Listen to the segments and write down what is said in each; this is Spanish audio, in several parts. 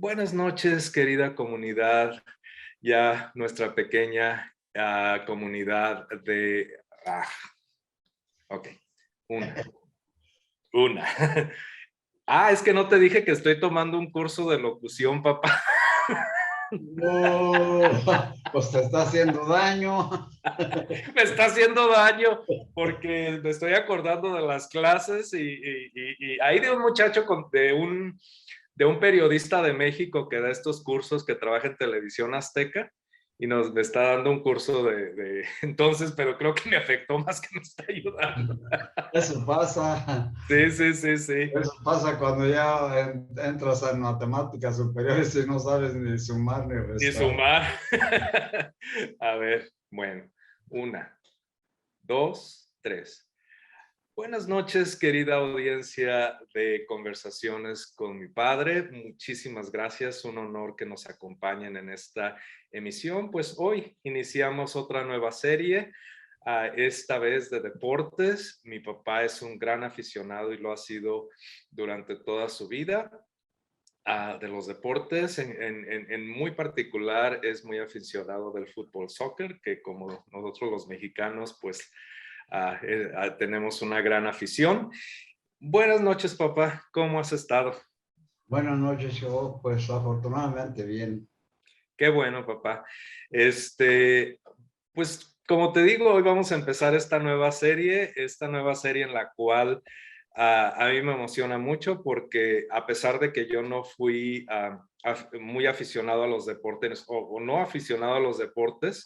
Buenas noches, querida comunidad, ya nuestra pequeña comunidad de... ok, una, una. Es que no te dije que estoy tomando un curso de locución, papá. No, pues te está haciendo daño. Me está haciendo daño porque me estoy acordando de las clases y hay de un muchacho de un periodista de México que da estos cursos, que trabaja en Televisión Azteca y me está dando un curso entonces, pero creo que me afectó más que me está ayudando. Eso pasa. Sí, sí, sí, sí. Eso pasa cuando ya entras en matemáticas superiores y no sabes ni sumar ni Ni restar. sumar. A ver, bueno, una, dos, tres. Buenas noches, querida audiencia de Conversaciones con mi padre. Muchísimas gracias, un honor que nos acompañen en esta emisión. Pues hoy iniciamos otra nueva serie, esta vez de deportes. Mi papá es un gran aficionado y lo ha sido durante toda su vida. De los deportes, en muy particular es muy aficionado del fútbol soccer, que como nosotros los mexicanos, pues tenemos una gran afición. Buenas noches, papá. ¿Cómo has estado? Buenas noches, yo pues afortunadamente bien. Qué bueno, papá. Pues como te digo, hoy vamos a empezar esta nueva serie en la cual a mí me emociona mucho porque a pesar de que yo no fui muy aficionado a los deportes o no aficionado a los deportes,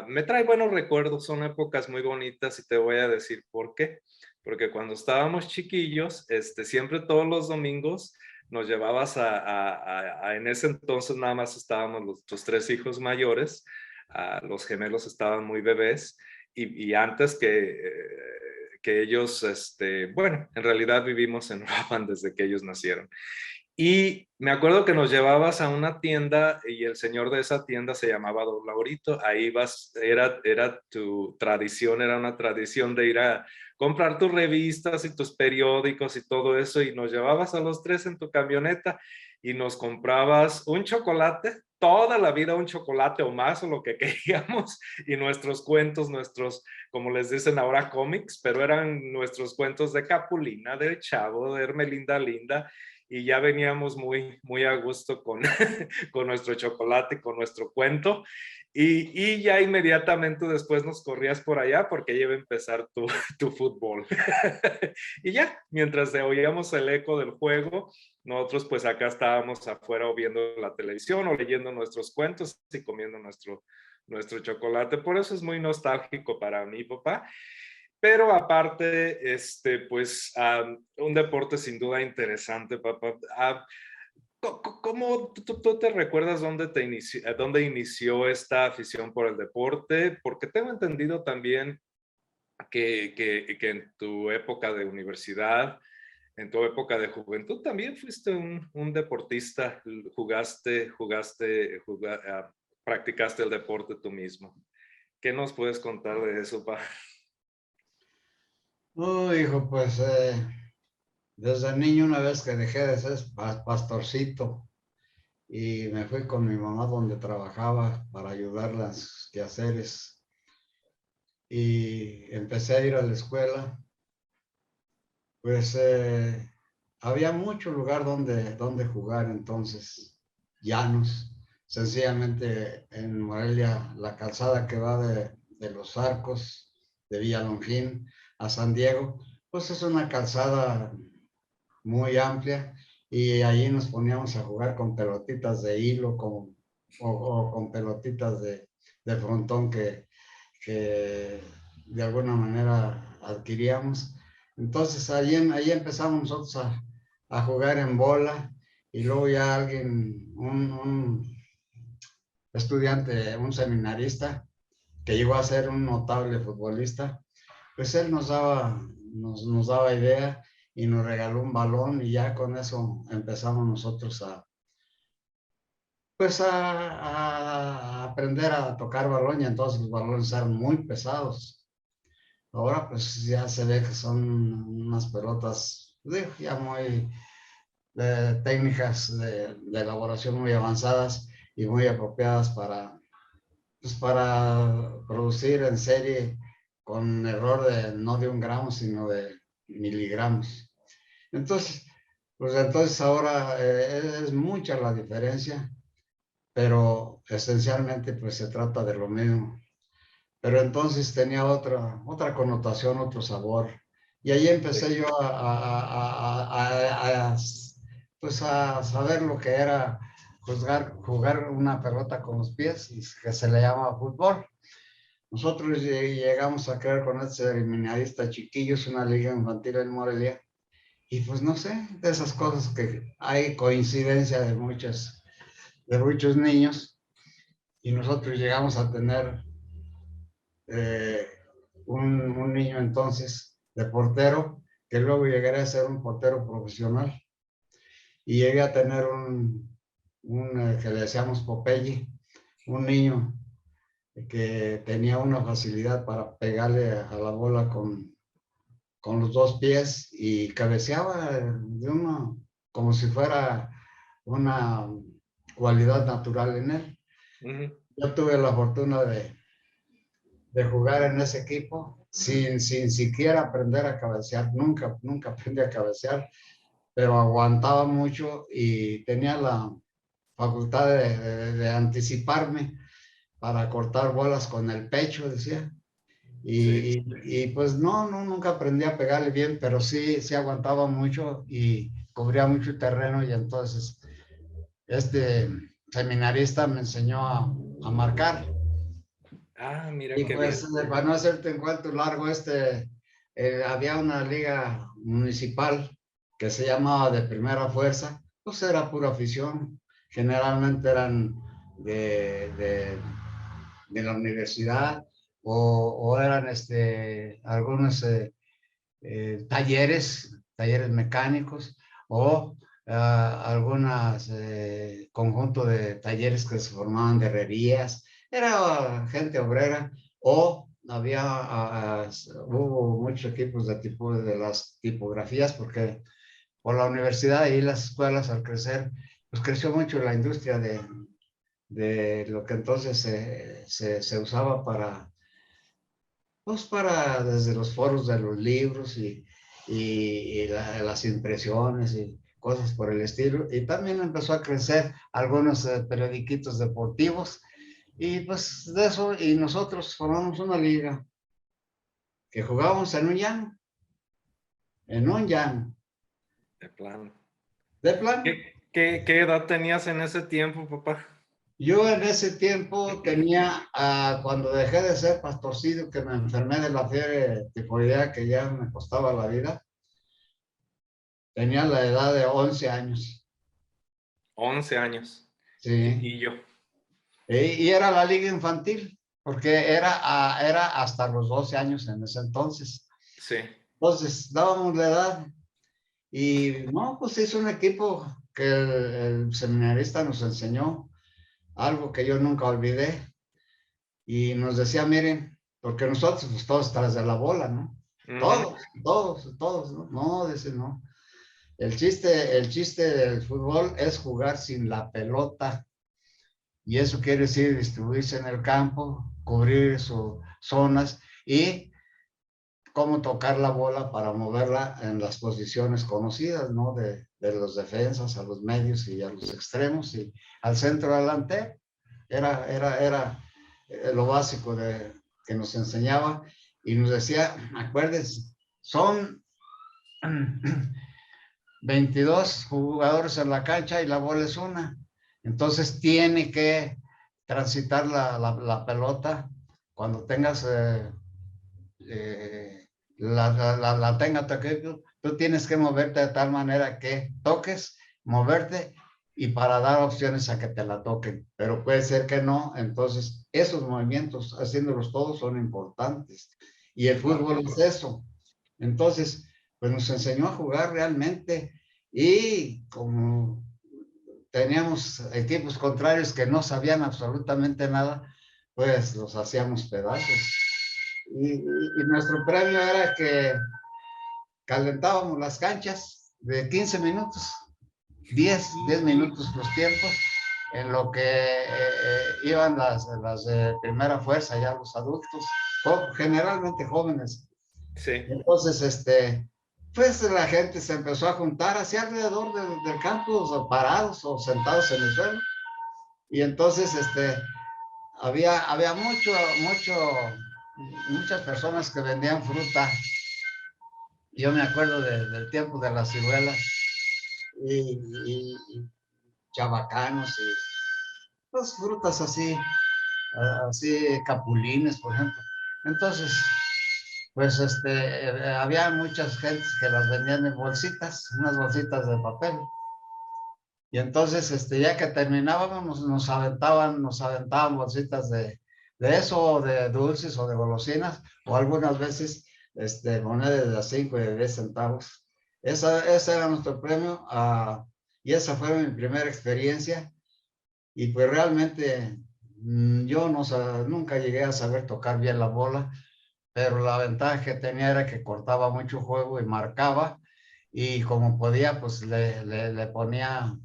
me trae buenos recuerdos, son épocas muy bonitas y te voy a decir por qué. Porque cuando estábamos chiquillos, siempre todos los domingos nos llevabas en ese entonces nada más estábamos los tres hijos mayores, los gemelos estaban muy bebés y antes que ellos, bueno, en realidad vivimos en Uruapan desde que ellos nacieron. Y me acuerdo que nos llevabas a una tienda y el señor de esa tienda se llamaba Don Laurito. Ahí vas, era tu tradición, era una tradición de ir a comprar tus revistas y tus periódicos y todo eso y nos llevabas a los tres en tu camioneta y nos comprabas un chocolate, toda la vida un chocolate o más o lo que queríamos y nuestros cuentos, como les dicen ahora, cómics, pero eran nuestros cuentos de Capulina, del Chavo, de Hermelinda Linda y ya veníamos muy a gusto con, con nuestro chocolate, con nuestro cuento. Y ya inmediatamente después nos corrías por allá porque ya iba a empezar tu fútbol. Y ya, mientras oíamos el eco del juego, nosotros pues acá estábamos afuera o viendo la televisión o leyendo nuestros cuentos y comiendo nuestro chocolate. Por eso es muy nostálgico para mí, papá. Pero aparte, pues, un deporte sin duda interesante, papá. ¿Cómo tú te recuerdas dónde inició esta afición por el deporte? Porque tengo entendido también que en tu época de universidad, en tu época de juventud, también fuiste un deportista, practicaste el deporte tú mismo. ¿Qué nos puedes contar de eso, pa? Oh, hijo, pues desde niño una vez que dejé de ser pastorcito y me fui con mi mamá donde trabajaba para ayudarla en sus quehaceres y empecé a ir a la escuela, pues había mucho lugar donde jugar entonces, llanos. Sencillamente en Morelia, la calzada que va de Los Arcos, de Villalongín a San Diego, pues es una calzada muy amplia y allí nos poníamos a jugar con pelotitas de hilo o con pelotitas de frontón que de alguna manera adquiríamos. Entonces ahí empezamos nosotros a jugar en bola y luego ya alguien, un estudiante, un seminarista que llegó a ser un notable futbolista, pues él nos daba idea y nos regaló un balón y ya con eso empezamos nosotros pues a aprender a tocar balón y entonces los balones eran muy pesados. Ahora pues ya se ve que son unas pelotas digo, ya muy, técnicas de elaboración muy avanzadas y muy apropiadas para producir en serie con error no de 1 gramo, sino de miligramos. Entonces, pues entonces ahora es mucha la diferencia, pero esencialmente pues se trata de lo mismo. Pero entonces tenía otra connotación, otro sabor. Y ahí empecé yo pues a saber lo que era jugar una pelota con los pies, y que se le llama fútbol. Nosotros llegamos a crear con este seminarista Chiquillos una liga infantil en Morelia. Y pues no sé, de esas cosas que hay coincidencia de muchos niños. Y nosotros llegamos a tener eh, un niño entonces de portero, que luego llegaría a ser un portero profesional. Y llegué a tener que le decíamos Popeye, un niño que tenía una facilidad para pegarle a la bola con los 2 pies y cabeceaba de uno como si fuera una cualidad natural en él. Yo tuve la fortuna de jugar en ese equipo sin siquiera aprender a cabecear, nunca aprendí a cabecear, pero aguantaba mucho y tenía la facultad de anticiparme para cortar bolas con el pecho, decía. Sí. Y pues nunca aprendí a pegarle bien, pero sí aguantaba mucho y cubría mucho terreno, y entonces este seminarista me enseñó a marcar. Ah, mira Y qué pues bien. para no hacerte un cuento largo, había una liga municipal que se llamaba de primera fuerza, pues era pura afición, generalmente eran de, de la universidad, o eran algunos talleres mecánicos, o algunas conjunto de talleres que se formaban de herrerías. Era gente obrera, o hubo muchos equipos de las tipografías, porque por la universidad y las escuelas, al crecer, pues creció mucho la industria de lo que entonces se usaba para desde los foros de los libros y las impresiones y cosas por el estilo. Y también empezó a crecer algunos periodiquitos deportivos, y pues de eso, y nosotros formamos una liga que jugábamos en un llano, De plano. de plano. ¿Qué edad tenías en ese tiempo, papá? Yo en ese tiempo tenía, cuando dejé de ser pastorcillo, que me enfermé de la fiebre tifoidea que ya me costaba la vida, tenía la edad de 11 años. 11 años. Sí. Y yo. Y era la liga infantil, porque era hasta los 12 años en ese entonces. Sí. Entonces, dábamos la edad, y no, pues hizo un equipo que el seminarista nos enseñó algo que yo nunca olvidé, y nos decía, miren, porque nosotros pues, todos tras de la bola, ¿no? Ujú. Todos, ¿no? No, dice, no. El chiste del fútbol es jugar sin la pelota. Y eso quiere decir distribuirse en el campo, cubrir sus zonas, y cómo tocar la bola para moverla en las posiciones conocidas, ¿no? De los defensas a los medios y a los extremos y al centro delantero. Era lo básico que nos enseñaba, y nos decía, acuérdense, son 22 jugadores en la cancha y la bola es una. Entonces tiene que transitar la pelota cuando tengas tenga toque, tú tienes que moverte de tal manera que toques, moverte, y para dar opciones a que te la toquen. Pero puede ser que no, entonces esos movimientos, haciéndolos todos, son importantes. Y el fútbol es eso. Entonces, pues nos enseñó a jugar realmente, y como teníamos equipos contrarios que no sabían absolutamente nada, pues los hacíamos pedazos. Y nuestro premio era que calentábamos las canchas de 15 minutos. 10 minutos los tiempos, en lo que iban las de primera fuerza, ya los adultos, generalmente jóvenes. Sí. Entonces, pues la gente se empezó a juntar hacia alrededor del campo, o parados o sentados en el suelo. Y entonces, había muchas personas que vendían fruta. Yo me acuerdo del tiempo de las ciruelas y chabacanos y pues, frutas así capulines, por ejemplo. Entonces, pues había muchas gentes que las vendían en bolsitas, unas bolsitas de papel. Y entonces, ya que terminábamos, nos aventaban bolsitas de eso, de dulces o de golosinas, o algunas veces monedas de 5 y de 10 centavos. Ese era nuestro premio, y esa fue mi primera experiencia. Y pues realmente yo nunca llegué a saber tocar bien la bola, pero la ventaja que tenía era que cortaba mucho juego y marcaba, y como podía, pues le ponía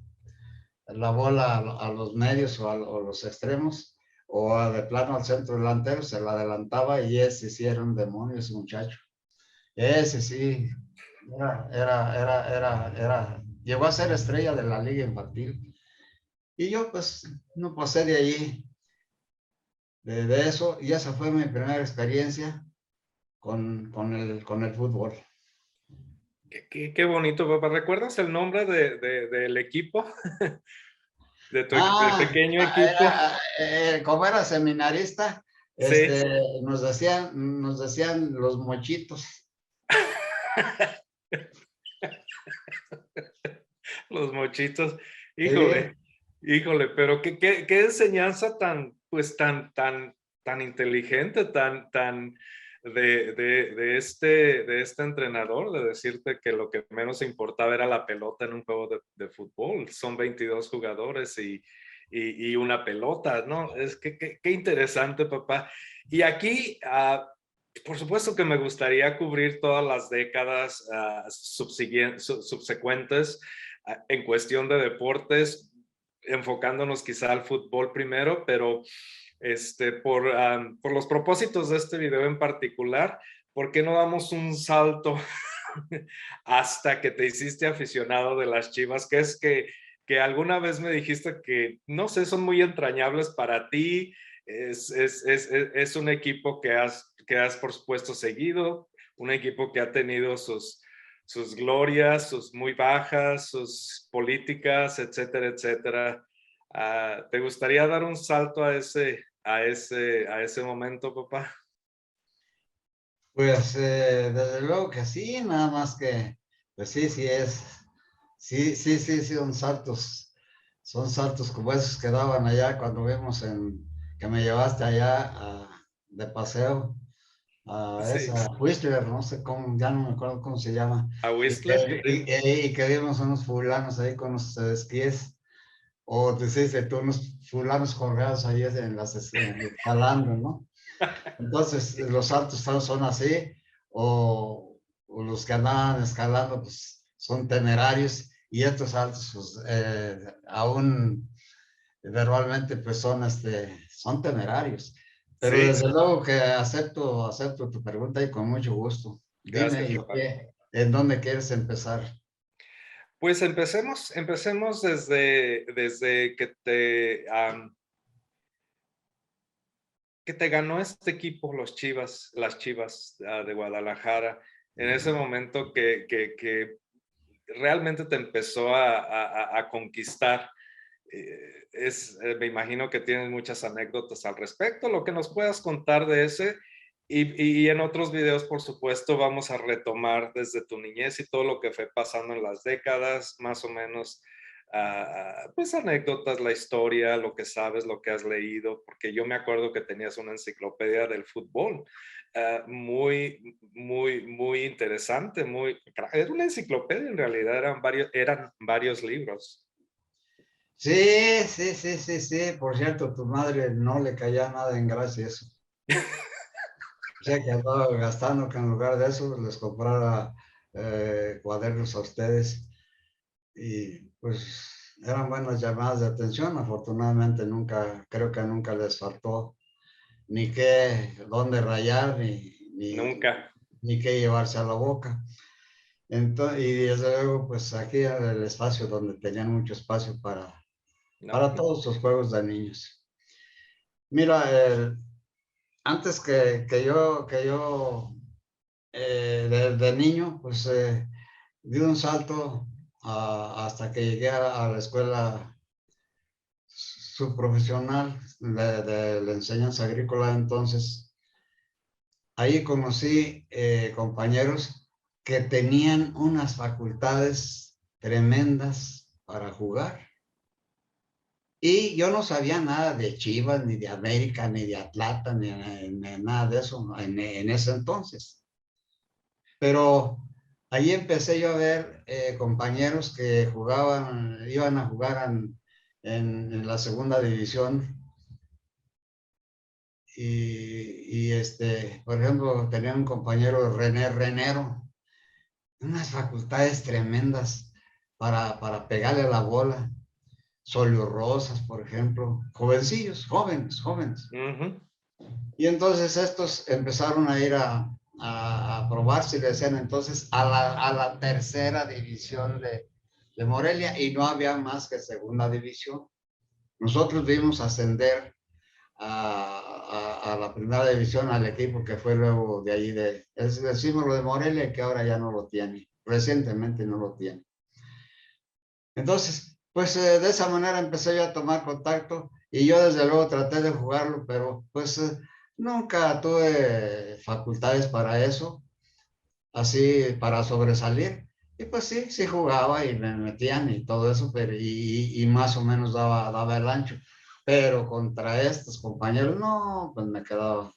la bola a los medios o los extremos, o de plano al centro delantero, se la adelantaba, y ese sí era un demonio, ese muchacho. Ese sí, llegó a ser estrella de la liga infantil. Y yo pues no pasé de allí, de eso, y esa fue mi primera experiencia con el fútbol. Qué bonito, papá. ¿Recuerdas el nombre del equipo? De pequeño equipo. Como era seminarista, Sí. nos decían los mochitos. Los mochitos. Sí, Híjole, híjole, pero qué enseñanza tan, pues tan inteligente, tan de este entrenador, de decirte que lo que menos importaba era la pelota en un juego de fútbol. Son 22 jugadores y una pelota, ¿no? Es que qué interesante, papá. Y aquí, por supuesto que me gustaría cubrir todas las décadas subsecuentes en cuestión de deportes, enfocándonos quizá al fútbol primero, pero por los propósitos de este video en particular, ¿por qué no damos un salto hasta que te hiciste aficionado de las Chivas? Que es que alguna vez me dijiste que, no sé, son muy entrañables para ti, es un equipo que has por supuesto seguido, un equipo que ha tenido sus glorias, sus muy bajas, sus políticas, etcétera, etcétera. ¿Te gustaría dar un salto a ese momento, papá? pues desde luego que sí, nada más que, pues sí, sí, son saltos como esos que daban allá cuando vimos que me llevaste allá de paseo a Sí, esa Whistler, no sé cómo, ya no me acuerdo cómo se llama, a y Whistler. que, y que vimos unos fulanos ahí con los esquíes, o decís tú, unos fulanos colgados ahí escalando, ¿no? Entonces, los saltos son así, o los que andaban escalando, pues son temerarios, y estos saltos, pues aún verbalmente, pues son temerarios. Pero Sí, desde luego que acepto tu pregunta y con mucho gusto. Dime, gracias, papá. ¿en dónde quieres empezar? Pues empecemos desde que te ganó este equipo, las Chivas de Guadalajara, en ese momento que realmente te empezó a conquistar. Me imagino que tienes muchas anécdotas al respecto, lo que nos puedas contar de ese. Y en otros videos, por supuesto, vamos a retomar desde tu niñez y todo lo que fue pasando en las décadas, más o menos, pues anécdotas, la historia, lo que sabes, lo que has leído, porque yo me acuerdo que tenías una enciclopedia del fútbol, muy, muy, muy interesante, era una enciclopedia en realidad, eran varios libros. Sí, sí, sí, sí, sí. Por cierto, tu madre no le caía nada en gracia eso. O sea, que andaba gastando que en lugar de eso les comprara cuadernos a ustedes. y pues eran buenas llamadas de atención. Afortunadamente nunca, creo que nunca les faltó ni qué, dónde rayar, Nunca. ni qué llevarse a la boca. Entonces, y desde luego, pues aquí era el espacio donde tenían mucho espacio No. para todos los juegos de niños. Mira, antes que yo de niño, pues di un salto hasta que llegué a la escuela subprofesional de la enseñanza agrícola. Entonces, ahí conocí compañeros que tenían unas facultades tremendas para jugar. Y yo no sabía nada de Chivas, ni de América, ni de Atlanta, ni nada de eso en ese entonces. Pero ahí empecé yo a ver compañeros que jugaban, iban a jugar en la segunda división. Por ejemplo, tenía un compañero, René Renero, unas facultades tremendas para pegarle a la bola. Solio Rosas, por ejemplo, jovencillos, jóvenes. Ujú. Y entonces estos empezaron a ir a probar si le decían entonces a la tercera división de Morelia, y no había más que segunda división. Nosotros vimos ascender a la primera división al equipo que fue luego de allí, decimos lo de Morelia, que ahora ya no lo tiene, recientemente no lo tiene. Entonces, pues de esa manera empecé yo a tomar contacto, y yo desde luego traté de jugarlo, pero pues nunca tuve facultades para eso, así para sobresalir. Y pues sí, sí jugaba y me metían y todo eso, pero y más o menos daba el ancho. Pero contra estos compañeros, no, pues me quedaba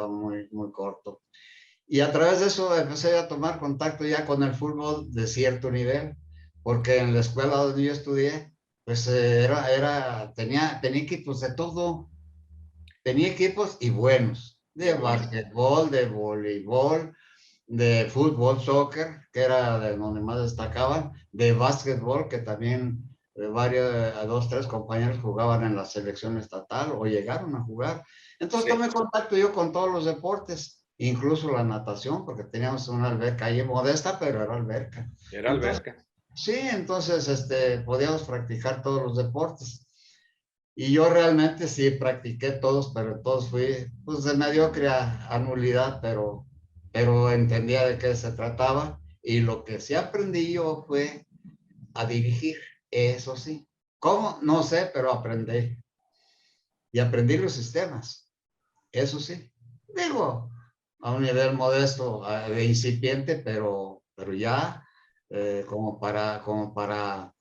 muy corto. Y a través de eso empecé a tomar contacto ya con el fútbol de cierto nivel, porque en la escuela donde yo estudié, pues tenía equipos de todo, tenía equipos y buenos, Qué de bueno. básquetbol, de voleibol, de fútbol, soccer, que era de donde más destacaban, de básquetbol, que también dos, tres compañeros jugaban en la selección estatal o llegaron a jugar. Entonces Sí, tomé contacto yo con todos los deportes, incluso la natación, porque teníamos una alberca ahí modesta, pero era alberca. era Entonces, alberca. sí, entonces podíamos practicar todos los deportes. Y yo realmente sí practiqué todos, pero todos fui pues de mediocre a nulidad, pero entendía de qué se trataba. Y lo que sí aprendí yo fue a dirigir, eso sí. ¿Cómo? No sé, pero aprendí. Y aprendí los sistemas, eso sí. Digo, a un nivel modesto, de incipiente, pero ya como para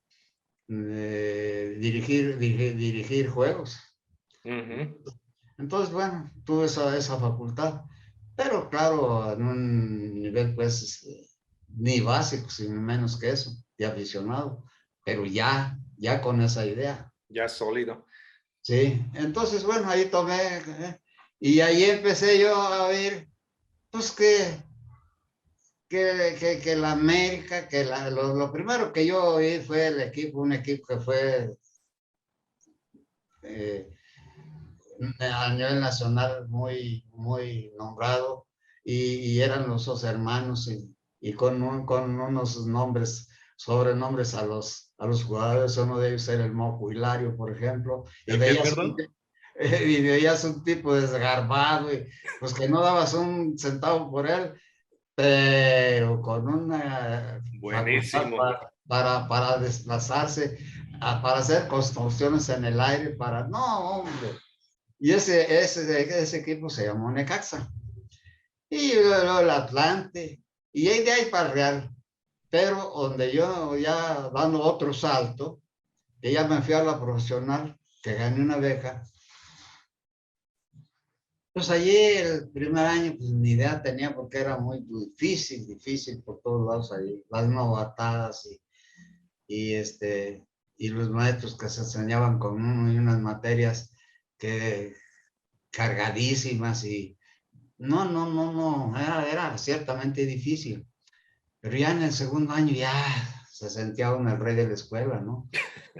dirigir juegos. Ujú. Entonces, bueno, tuve esa facultad, pero claro, en un nivel pues ni básico, sino menos que eso, de aficionado, pero ya con esa idea. Ya sólido. Sí, entonces, bueno, ahí tomé, y ahí empecé yo a ver, pues que la América, lo primero que yo oí fue un equipo que fue eh, a nivel nacional muy nombrado, y eran los dos hermanos, y con unos nombres, sobrenombres a los jugadores. Uno de ellos era el Moco Hilario, por ejemplo, ¿El qué, perdón? y veías un tipo desgarbado, y pues que no dabas un centavo por él, pero con una facultad Buenísimo. para desplazarse, para hacer construcciones en el aire, no, hombre. Y ese equipo se llamó Necaxa. Y luego el Atlante. Y de ahí para el Real. Pero donde yo ya dando otro salto, que ya me fui a la profesional, que gané una beca, pues allí el primer año, pues ni idea tenía, porque era muy difícil por todos lados allí. Las novatadas y los maestros que se enseñaban con uno, y unas materias que cargadísimas, y no, era ciertamente difícil. Pero ya en el segundo año ya se sentía uno el rey de la escuela, ¿no?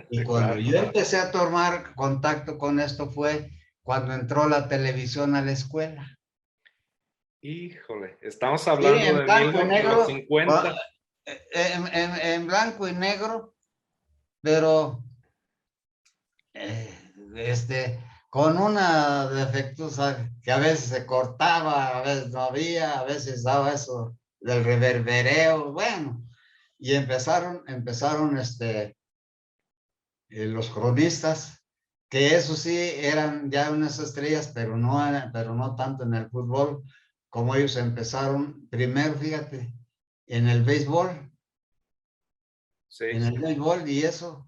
Y cuando Claro. yo empecé a tomar contacto con esto fue cuando entró la televisión a la escuela. Híjole, estamos Sí, hablando en de blanco y los negro, 50. en blanco y negro, pero con una defectuosa que a veces se cortaba, a veces no había, a veces daba eso del reverbereo, bueno, y empezaron los cronistas, que eso sí eran ya unas estrellas, pero no tanto en el fútbol, como ellos empezaron primero, fíjate, en el béisbol, Sí, en el béisbol y eso,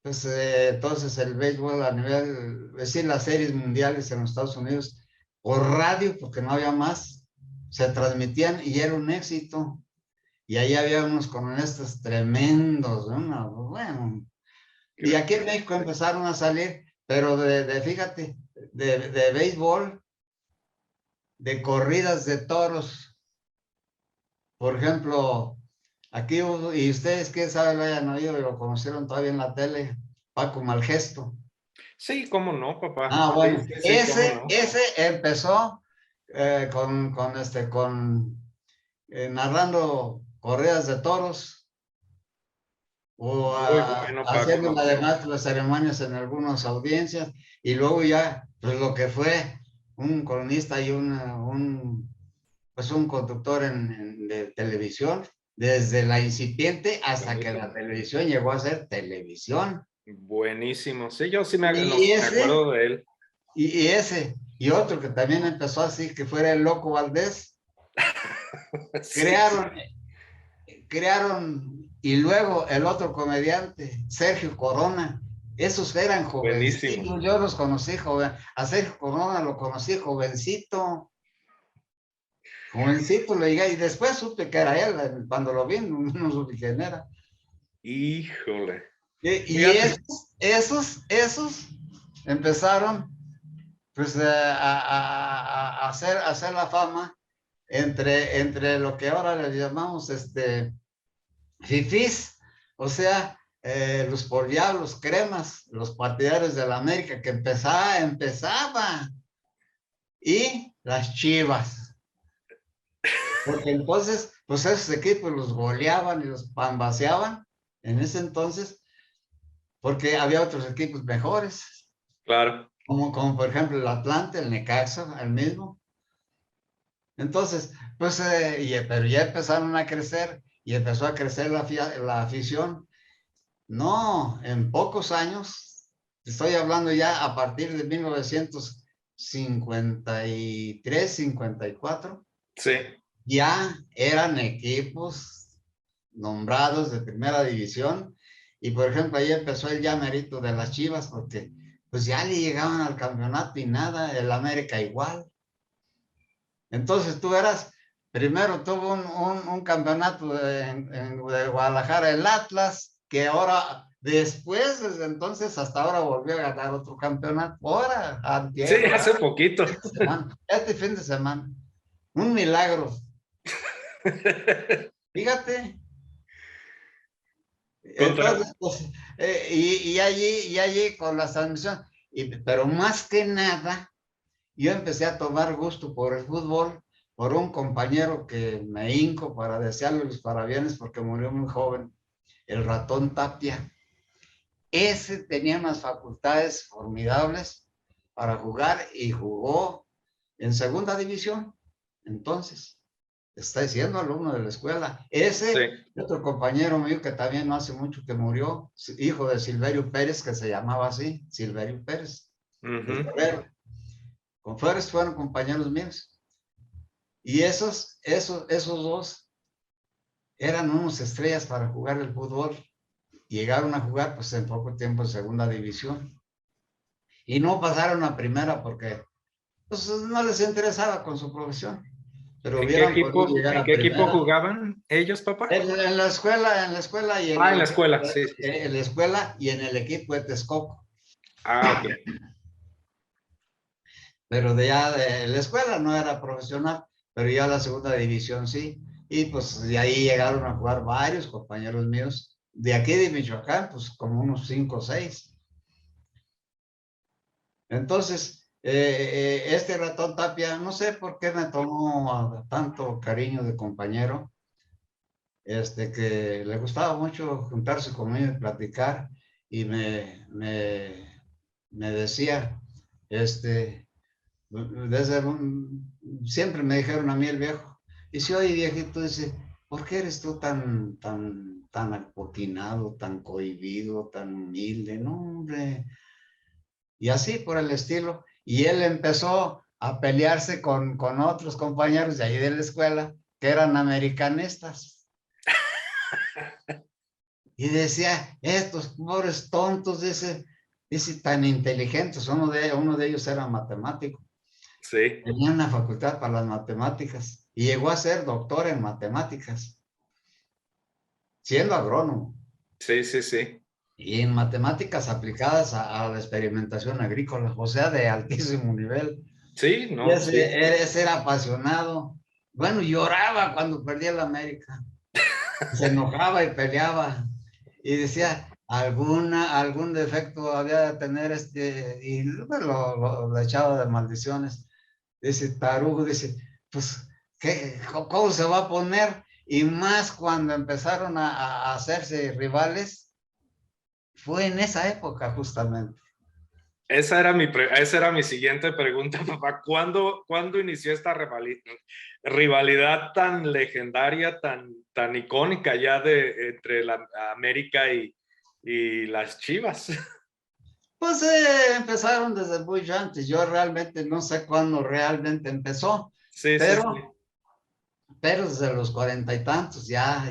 pues entonces el béisbol a nivel, es decir, las series mundiales en los Estados Unidos, por radio, porque no había más, se transmitían y era un éxito. Y ahí había unos cronistas tremendos, ¿no? Bueno, y aquí en México empezaron a salir, pero fíjate, de béisbol, de corridas de toros, por ejemplo, aquí, y ustedes, quién sabe, lo hayan oído y lo conocieron todavía en la tele, Paco Malgesto. sí, cómo no, papá. Ah, Sí, bueno, sí, sí, cómo ese, no. ese empezó narrando corridas de toros o Muy bueno, haciendo Paco. además las ceremonias en algunas audiencias y luego ya, pues lo que fue un cronista y pues un conductor de televisión, desde la incipiente hasta que Buenísimo. la televisión llegó a ser televisión. Buenísimo. Sí, yo sí Y me ese, acuerdo de él. y ese, y otro que también empezó así, que fuera el Loco Valdés, Sí, sí. crearon, y luego el otro comediante, Sergio Corona, esos eran Buenísimo. jovencitos, yo los conocí joven, a Sergio Corona lo conocí jovencito, jovencito lo llegué, y después supe que era él, cuando lo vi, no supe quién era. Híjole. Y Fíjate. esos empezaron pues a hacer la fama entre lo que ahora le llamamos fifís, o sea, los por diablos, cremas, los partidarios de la América que empezaba, y las Chivas, porque entonces, pues esos equipos los goleaban y los pambaseaban en ese entonces, porque había otros equipos mejores, Claro. como por ejemplo el Atlante, el Necaxa, el mismo. Entonces, pues, pero ya empezaron a crecer y empezó a crecer la afición. No, en pocos años, estoy hablando ya a partir de 1953, 54, Sí. ya eran equipos nombrados de primera división. Y por ejemplo, ahí empezó el ya mérito de las Chivas, porque pues ya le llegaban al campeonato y nada, el América igual. Entonces tú eras, primero tuvo un campeonato de Guadalajara, el Atlas, que ahora, después, desde entonces hasta ahora volvió a ganar otro campeonato. Ahora, Sí, antier, hace poquito. este fin de semana. Un milagro. Fíjate. Contra. Entonces, pues, y allí con la transmisión. Pero más que nada, yo empecé a tomar gusto por el fútbol, por un compañero que me hinco para desearle los parabienes porque murió muy joven, el Ratón Tapia. Ese tenía unas facultades formidables para jugar y jugó en segunda división. Entonces, está siendo alumno de la escuela. Sí. Ese otro compañero mío que también no hace mucho que murió, hijo de Silverio Pérez, que se llamaba así, Silverio Pérez, el Ujú. torero. Con Flores fueron compañeros míos. Y esos dos eran unos estrellas para jugar el fútbol. Llegaron a jugar pues en poco tiempo en segunda división. Y no pasaron a primera porque pues, no les interesaba con su profesión. Pero hubieran podido llegar En a qué equipo primera. jugaban ellos, papá? En la escuela y Ah, en la escuela, sí, sí, sí. en la escuela y en el equipo de Texcoco. Ah, ok. Pero de la escuela no era profesional, pero ya la segunda división sí. Y pues de ahí llegaron a jugar varios compañeros míos de aquí de Michoacán, pues como unos 5 o 6. Entonces, este ratón Tapia, no sé por qué me tomó tanto cariño de compañero, que le gustaba mucho juntarse conmigo y platicar, y me decía, siempre me dijeron a mí el viejo, dice, oye viejito, dice, ¿por qué eres tú tan acoquinado, tan cohibido, tan humilde? No, hombre, y así por el estilo. Y él empezó a pelearse con otros compañeros de ahí de la escuela que eran americanistas. Y decía, estos pobres tontos, dice tan inteligentes. Uno de ellos era matemático. Sí, Tenía una facultad para las matemáticas y llegó a ser doctor en matemáticas, siendo agrónomo. sí, sí, sí. Y en matemáticas aplicadas a la experimentación agrícola, o sea, de altísimo nivel. Sí, Y no, sí. ese era apasionado. Bueno, lloraba cuando perdía la América. Se enojaba y peleaba. Y decía, algún defecto había de tener y lo echaba de maldiciones. Dice, tarugo, dice, pues, ¿cómo se va a poner? Y más cuando empezaron a hacerse rivales, fue en esa época justamente. Esa era mi siguiente pregunta, papá. ¿Cuándo inició esta rivalidad tan legendaria, tan icónica ya entre la América y las Chivas? Pues empezaron desde muy antes. Yo realmente no sé cuándo realmente empezó, Sí, sí, sí. pero, pero desde los 40 y tantos ya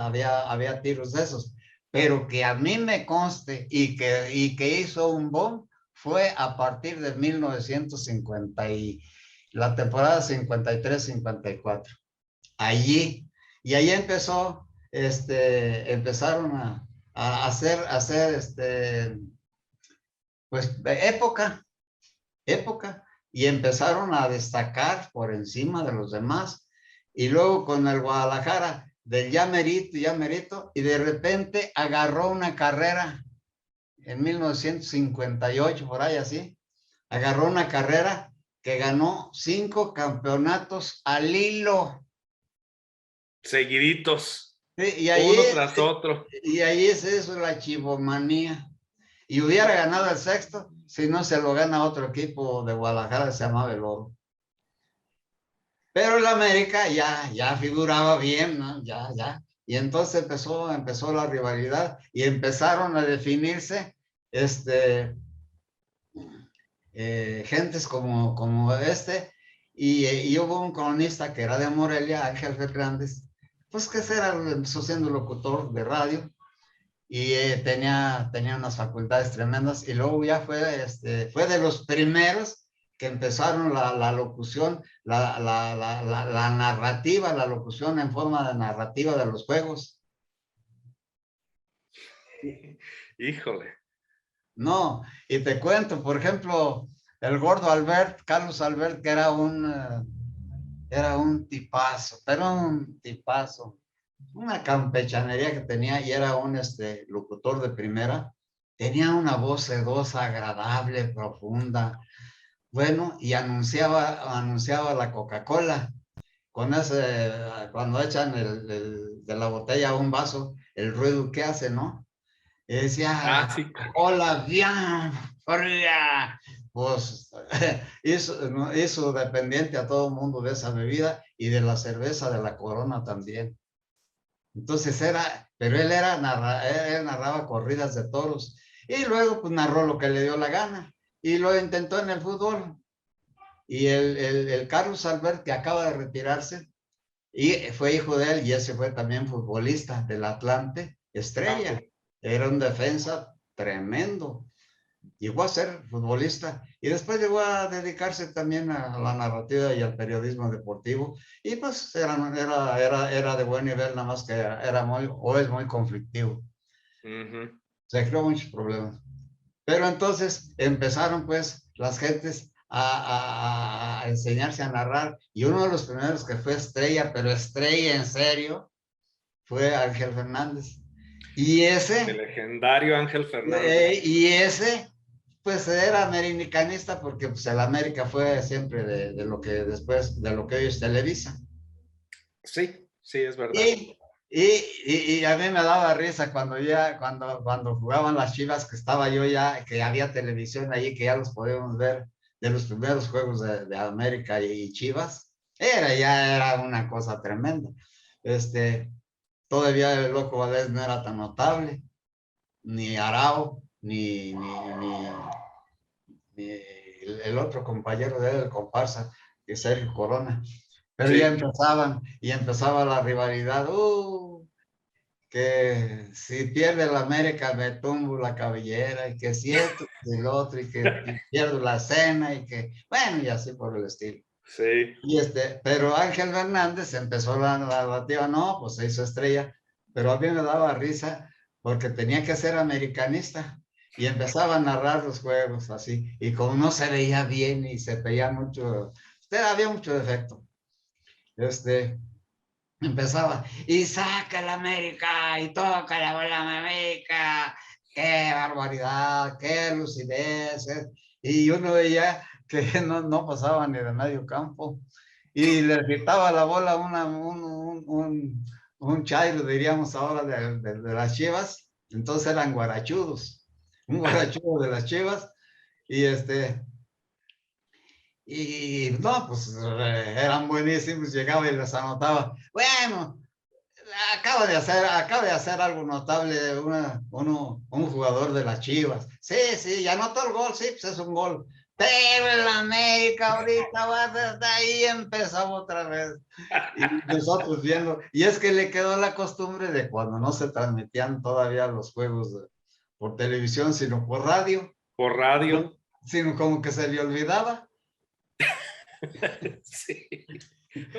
había tiros de esos. Pero que a mí me conste y que hizo un boom fue a partir de 1950 la temporada 53-54. Allí, y ahí empezaron a hacer pues época, y empezaron a destacar por encima de los demás. Y luego con el Guadalajara, del ya merito, y de repente agarró una carrera en 1958, por ahí así, agarró una carrera que ganó 5 campeonatos al hilo. Seguiditos, Sí, uno tras otro. y ahí es eso, la chivomanía. Y hubiera ganado el sexto si no se lo gana otro equipo de Guadalajara, se llamaba el Oro. Pero el América ya figuraba bien, ¿no? Ya. Y entonces empezó la rivalidad y empezaron a definirse gentes como y hubo un cronista que era de Morelia, Ángel Fernández, pues que empezó siendo locutor de radio y tenía unas facultades tremendas, y luego ya fue de los primeros que empezaron la locución, la narrativa, la locución en forma de narrativa de los juegos. Híjole. No, y te cuento, por ejemplo, el gordo Albert, Carlos Albert, que era un tipazo, pero un tipazo, una campechanería que tenía, y era un locutor de primera. Tenía una voz sedosa, agradable, profunda, bueno, y anunciaba la Coca-Cola con cuando echan de la botella a un vaso, el ruido que hace, ¿no? Y decía, Ah, sí. hola, bien, fría. Pues hizo dependiente a todo el mundo de esa bebida y de la cerveza de la Corona también. Entonces pero él narraba corridas de toros, y luego pues narró lo que le dio la gana, y lo intentó en el fútbol. Y el Carlos Albert, que acaba de retirarse, y fue hijo de él, y ese fue también futbolista del Atlante, Ah, estrella. ok. Era un defensa tremendo. Llegó a ser futbolista y después llegó a dedicarse también a la narrativa y al periodismo deportivo. Y pues era de buen nivel, nada más que es muy conflictivo. Ujú. Se creó muchos problemas. Pero entonces empezaron pues las gentes a enseñarse a narrar, y uno de los primeros que fue estrella, pero estrella en serio, fue Ángel Fernández. Y El ese, legendario Ángel Fernández. y ese, pues era americanista porque pues, el América fue siempre de lo que después, de lo que hoy es Televisa. Sí, sí, es verdad. Y, y a mí me daba risa cuando jugaban las Chivas, que estaba yo ya, que había televisión ahí, que ya los podíamos ver de los primeros juegos de América y Chivas. Ya era una cosa tremenda. Este, todavía el Loco Valdés no era tan notable, ni Arao, ni el otro compañero de él, el comparsa, que es Sergio Corona. Pero ya Sí, empezaban, y empezaba la rivalidad. Que si pierde el América me tumbo la cabellera, y que si esto, y el otro, y que pierdo la cena, y que, bueno, y así por el estilo. sí. Pero Ángel Fernández empezó la narrativa, no, pues se hizo estrella, pero a mí me daba risa porque tenía que ser americanista y empezaba a narrar los juegos así, y como no se veía bien y se veía mucho, había mucho defecto. Este, Empezaba, y saca el América, y toca la bola América, qué barbaridad, qué lucidez. Y uno veía que no pasaba ni de medio campo, y le quitaba la bola un chairo, diríamos ahora, de las Chivas. Entonces eran guarachudos, un guarachudo de las Chivas, y no, pues eran buenísimos, llegaba y les anotaba. Bueno, acaba de hacer algo notable un jugador de las Chivas. Sí, sí, ya anotó el gol, sí, pues es un gol. Pero el América ahorita va desde ahí, empezamos otra vez. Y nosotros viendo, y es que le quedó la costumbre de cuando no se transmitían todavía los juegos por televisión, sino por radio, Por radio. sino como que se le olvidaba. Sí.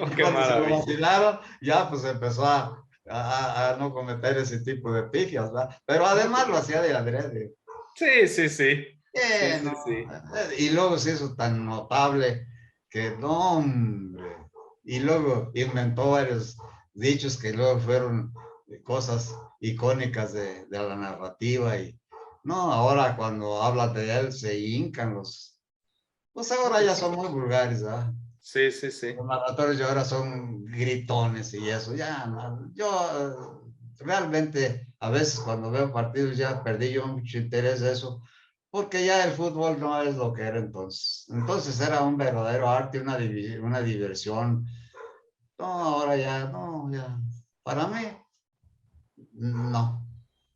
Oh, Y qué cuando se lo maravilla. vacilaron, ya pues empezó a no cometer ese tipo de pifias, ¿verdad? Pero No, además lo pues, hacía de adrede. sí, sí, sí. Sí, sí, No, sí. y luego se hizo tan notable que no, hombre. Y luego inventó varios dichos que luego fueron cosas icónicas de la narrativa. Y no, ahora cuando hablan de él se hincan pues ahora ya son muy vulgares, ¿verdad? Sí, sí, sí. Los narradores de ahora son gritones y eso, ya, no, yo realmente a veces cuando veo partidos ya perdí yo mucho interés de eso, porque ya el fútbol no es lo que era entonces. Entonces era un verdadero arte, una diversión. No, ahora ya, no, ya, para mí, no.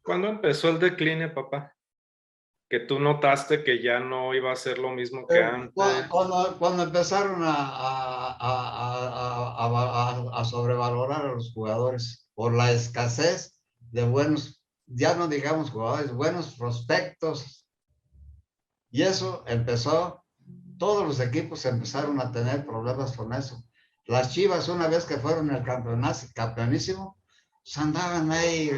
¿Cuándo empezó el decline, papá? Que tú notaste que ya no iba a ser lo mismo que antes. Cuando empezaron a sobrevalorar a los jugadores por la escasez de buenos, ya no digamos jugadores, buenos prospectos, y eso empezó, todos los equipos empezaron a tener problemas con eso. Las Chivas, una vez que fueron el campeonísimo, pues andaban ahí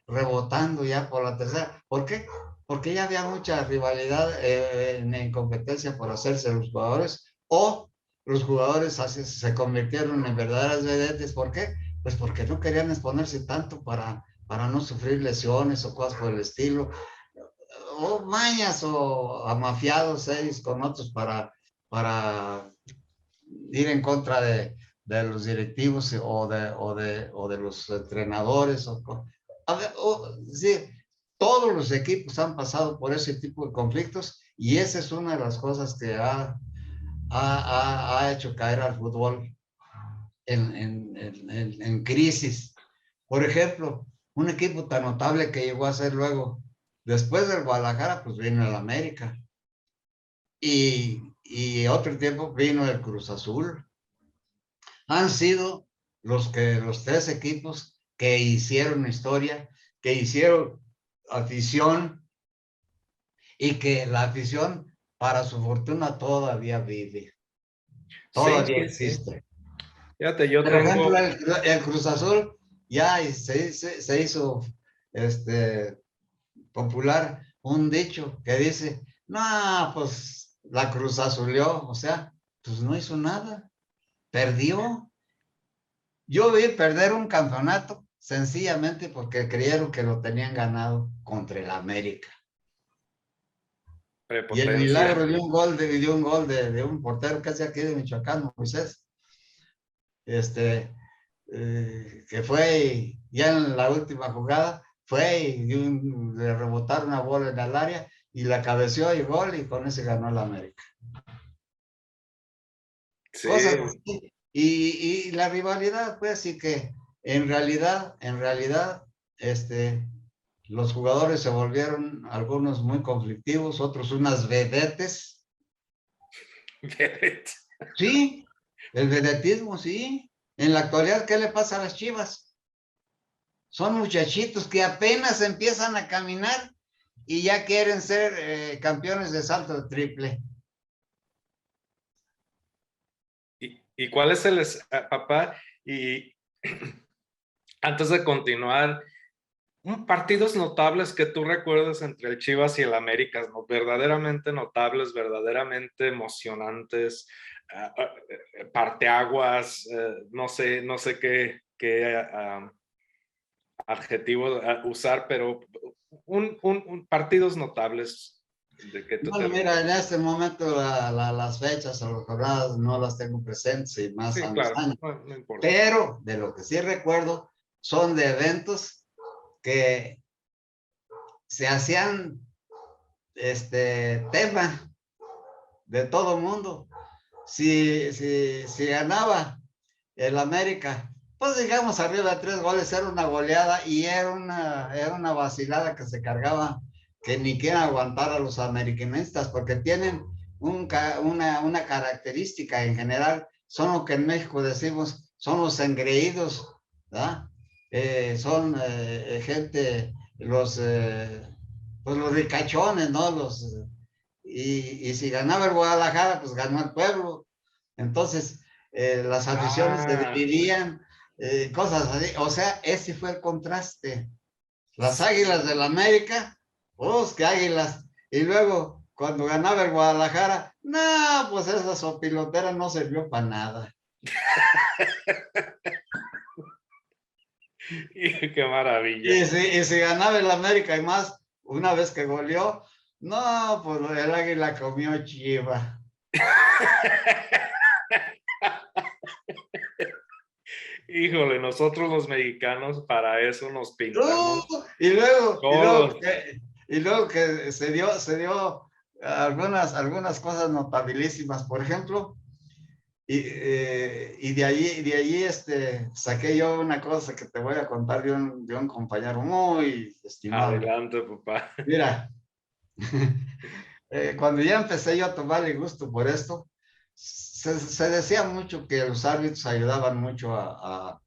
rebotando ya por la tercera. ¿Por qué? Porque ya había mucha rivalidad en competencia por hacerse los jugadores, o los jugadores se convirtieron en verdaderas vedettes. ¿Por qué? Pues porque no querían exponerse tanto para no sufrir lesiones o cosas por el estilo, o mañas o amafiados ellos con otros para ir en contra de los directivos o de los entrenadores. Sí, todos los equipos han pasado por ese tipo de conflictos, y esa es una de las cosas que ha hecho caer al fútbol en crisis. Por ejemplo, un equipo tan notable que llegó a ser luego, después del Guadalajara, pues vino el América. Y otro tiempo vino el Cruz Azul. Han sido los tres equipos que hicieron historia, que hicieron afición, y que la afición, para su fortuna, todavía vive, Sí, todavía sí, sí. existe. Fíjate, yo Por ejemplo, tengo, el Cruz Azul ya se hizo popular un dicho que dice, no, pues la Cruz Azulió, o sea, pues no hizo nada, perdió. Yo vi perder un campeonato sencillamente porque creyeron que lo tenían ganado contra el América. Y el milagro Prepotencia. de un portero que es de aquí de Michoacán, Moisés, que fue ya en la última jugada, fue y le rebotaron una bola en el área y la cabeció y gol, y con ese ganó el América. Sí, Cosas así. Y la rivalidad, pues sí que en realidad, los jugadores se volvieron algunos muy conflictivos, otros unas vedetes. Sí, el vedetismo, sí. En la actualidad, ¿qué le pasa a las Chivas? Son muchachitos que apenas empiezan a caminar y ya quieren ser campeones de salto de triple. ¿Y cuál es papá? Y antes de continuar, partidos notables que tú recuerdas entre el Chivas y el América, ¿no? Verdaderamente notables, verdaderamente emocionantes, parteaguas, no sé qué adjetivo usar, pero partidos notables de que tú te Bueno, mira, en recuerdas. este momento las fechas o las jornadas no las tengo presentes y más Sí, a los claro, años, no importa. pero de lo que sí recuerdo son de eventos que se hacían tema de todo mundo. Si ganaba el América, pues digamos arriba de 3 goles, era una goleada y era una vacilada que se cargaba, que ni quieren aguantar a los americanistas, porque tienen una característica en general, son lo que en México decimos, son los engreídos, ¿verdad? Son gente, pues los ricachones, ¿no? Y si ganaba el Guadalajara, pues ganó el pueblo. Entonces, las aficiones se Ah, dividían, cosas así. O sea, ese fue el contraste. Las Águilas del América, pues qué águilas. Y luego, cuando ganaba el Guadalajara, no, pues esa sopilotera no sirvió para nada. qué maravilla. Y si ganaba el América y más, una vez que goleó, no, pues el águila comió chiva. Híjole, nosotros los mexicanos para eso nos ¡Uh! pintamos Y luego, y luego, todos. que, y luego que se dio algunas cosas notabilísimas. Por ejemplo, y de ahí saqué yo una cosa que te voy a contar de un compañero muy estimado. Adelante, papá. Mira, cuando ya empecé yo a tomarle gusto por esto, se decía mucho que los árbitros ayudaban mucho a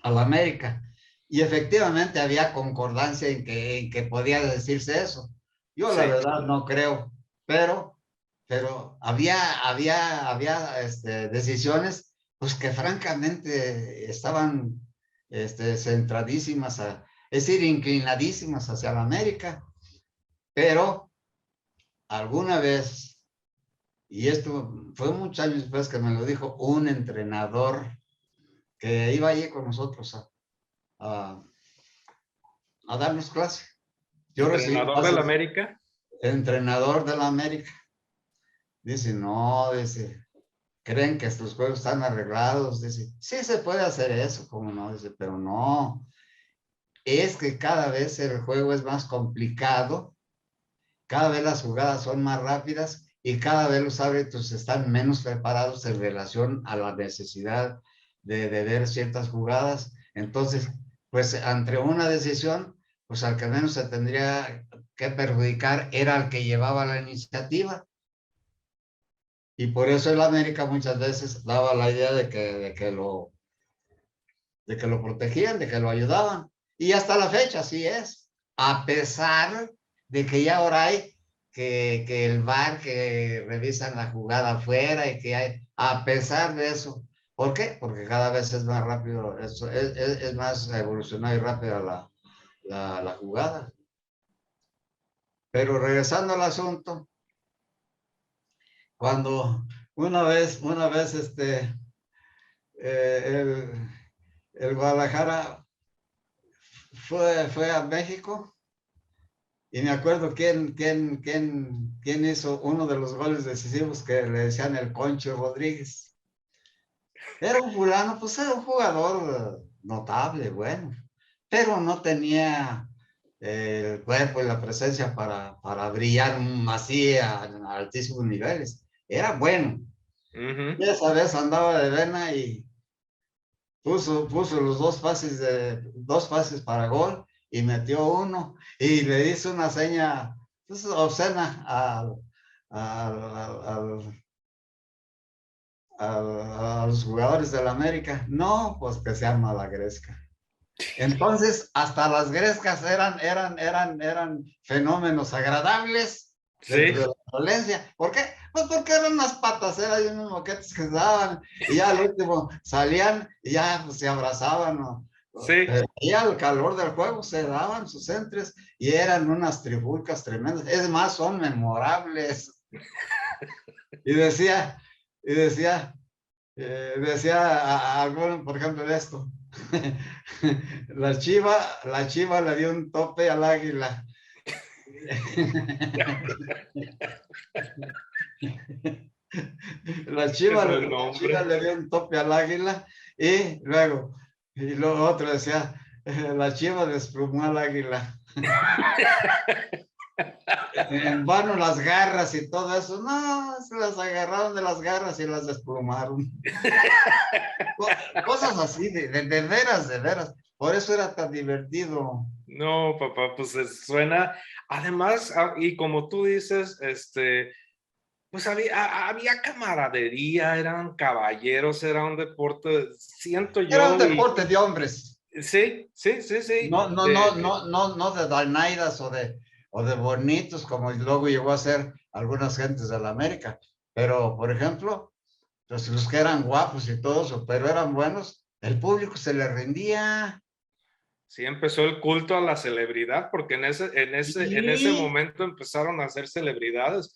la América. Y efectivamente había concordancia en que podía decirse eso. Yo la Sí, verdad no creo, pero había decisiones pues que francamente estaban centradísimas, es decir, inclinadísimas hacia la América. Pero alguna vez, y esto fue muchos años después que me lo dijo un entrenador que iba allí con nosotros a, a darnos clase. Yo recibí entrenador del clases, América. entrenador de la América. Dice, no, dice, creen que estos juegos están arreglados. Dice, sí se puede hacer eso, como no, dice, pero no. Es que cada vez el juego es más complicado, cada vez las jugadas son más rápidas y cada vez los árbitros están menos preparados en relación a la necesidad de ver ciertas jugadas. Entonces, pues ante una decisión, pues al que menos se tendría que perjudicar era el que llevaba la iniciativa. Y por eso el América muchas veces daba la idea de que lo protegían, de que lo ayudaban. Y hasta la fecha así es. A pesar de que ya ahora hay que el VAR, que revisan la jugada afuera y que hay, a pesar de eso. ¿Por qué? Porque cada vez es más rápido, es más evolucionada y rápida la jugada. Pero regresando al asunto, cuando una vez el Guadalajara fue a México y me acuerdo quién hizo uno de los goles decisivos que le decían el Concho Rodríguez. Era un fulano, pues era un jugador notable, bueno, pero no tenía el cuerpo y la presencia para brillar así a altísimos niveles. Era bueno. Y esa vez andaba de vena y puso los dos pases para gol y metió uno y le hizo una seña pues, obscena al, a los jugadores del América. No, pues que se arma la gresca. Entonces, hasta las grescas eran fenómenos agradables dentro de Sí, la violencia. ¿Por qué? Pues porque eran unas pataceras y unos moquetes que se daban y ya al último salían y ya pues, se abrazaban. sí. Pero ya al calor del juego se daban sus entres y eran unas trifulcas tremendas. Es más, son memorables. Y decía, y decía, alguno, por ejemplo, de esto. La chiva le dio un tope al águila. La No, chiva hombre. le dio un tope al águila y luego otro decía, la chiva desplumó al águila. En vano las garras y todo eso. No, se las agarraron de las garras y las desplumaron. Cosas así, de veras, de veras. Por eso era tan divertido. No, papá, pues suena. Además, y como tú dices, pues había camaradería, eran caballeros, era un deporte, siento Era un yo, y deporte de hombres. sí, sí, sí, sí. No de danaidas o de bonitos, como luego llegó a ser algunas gentes de la América. Pero, por ejemplo, los que eran guapos y todo eso, pero eran buenos, el público se le rendía. Sí, empezó el culto a la celebridad, porque en ese Y momento empezaron a ser celebridades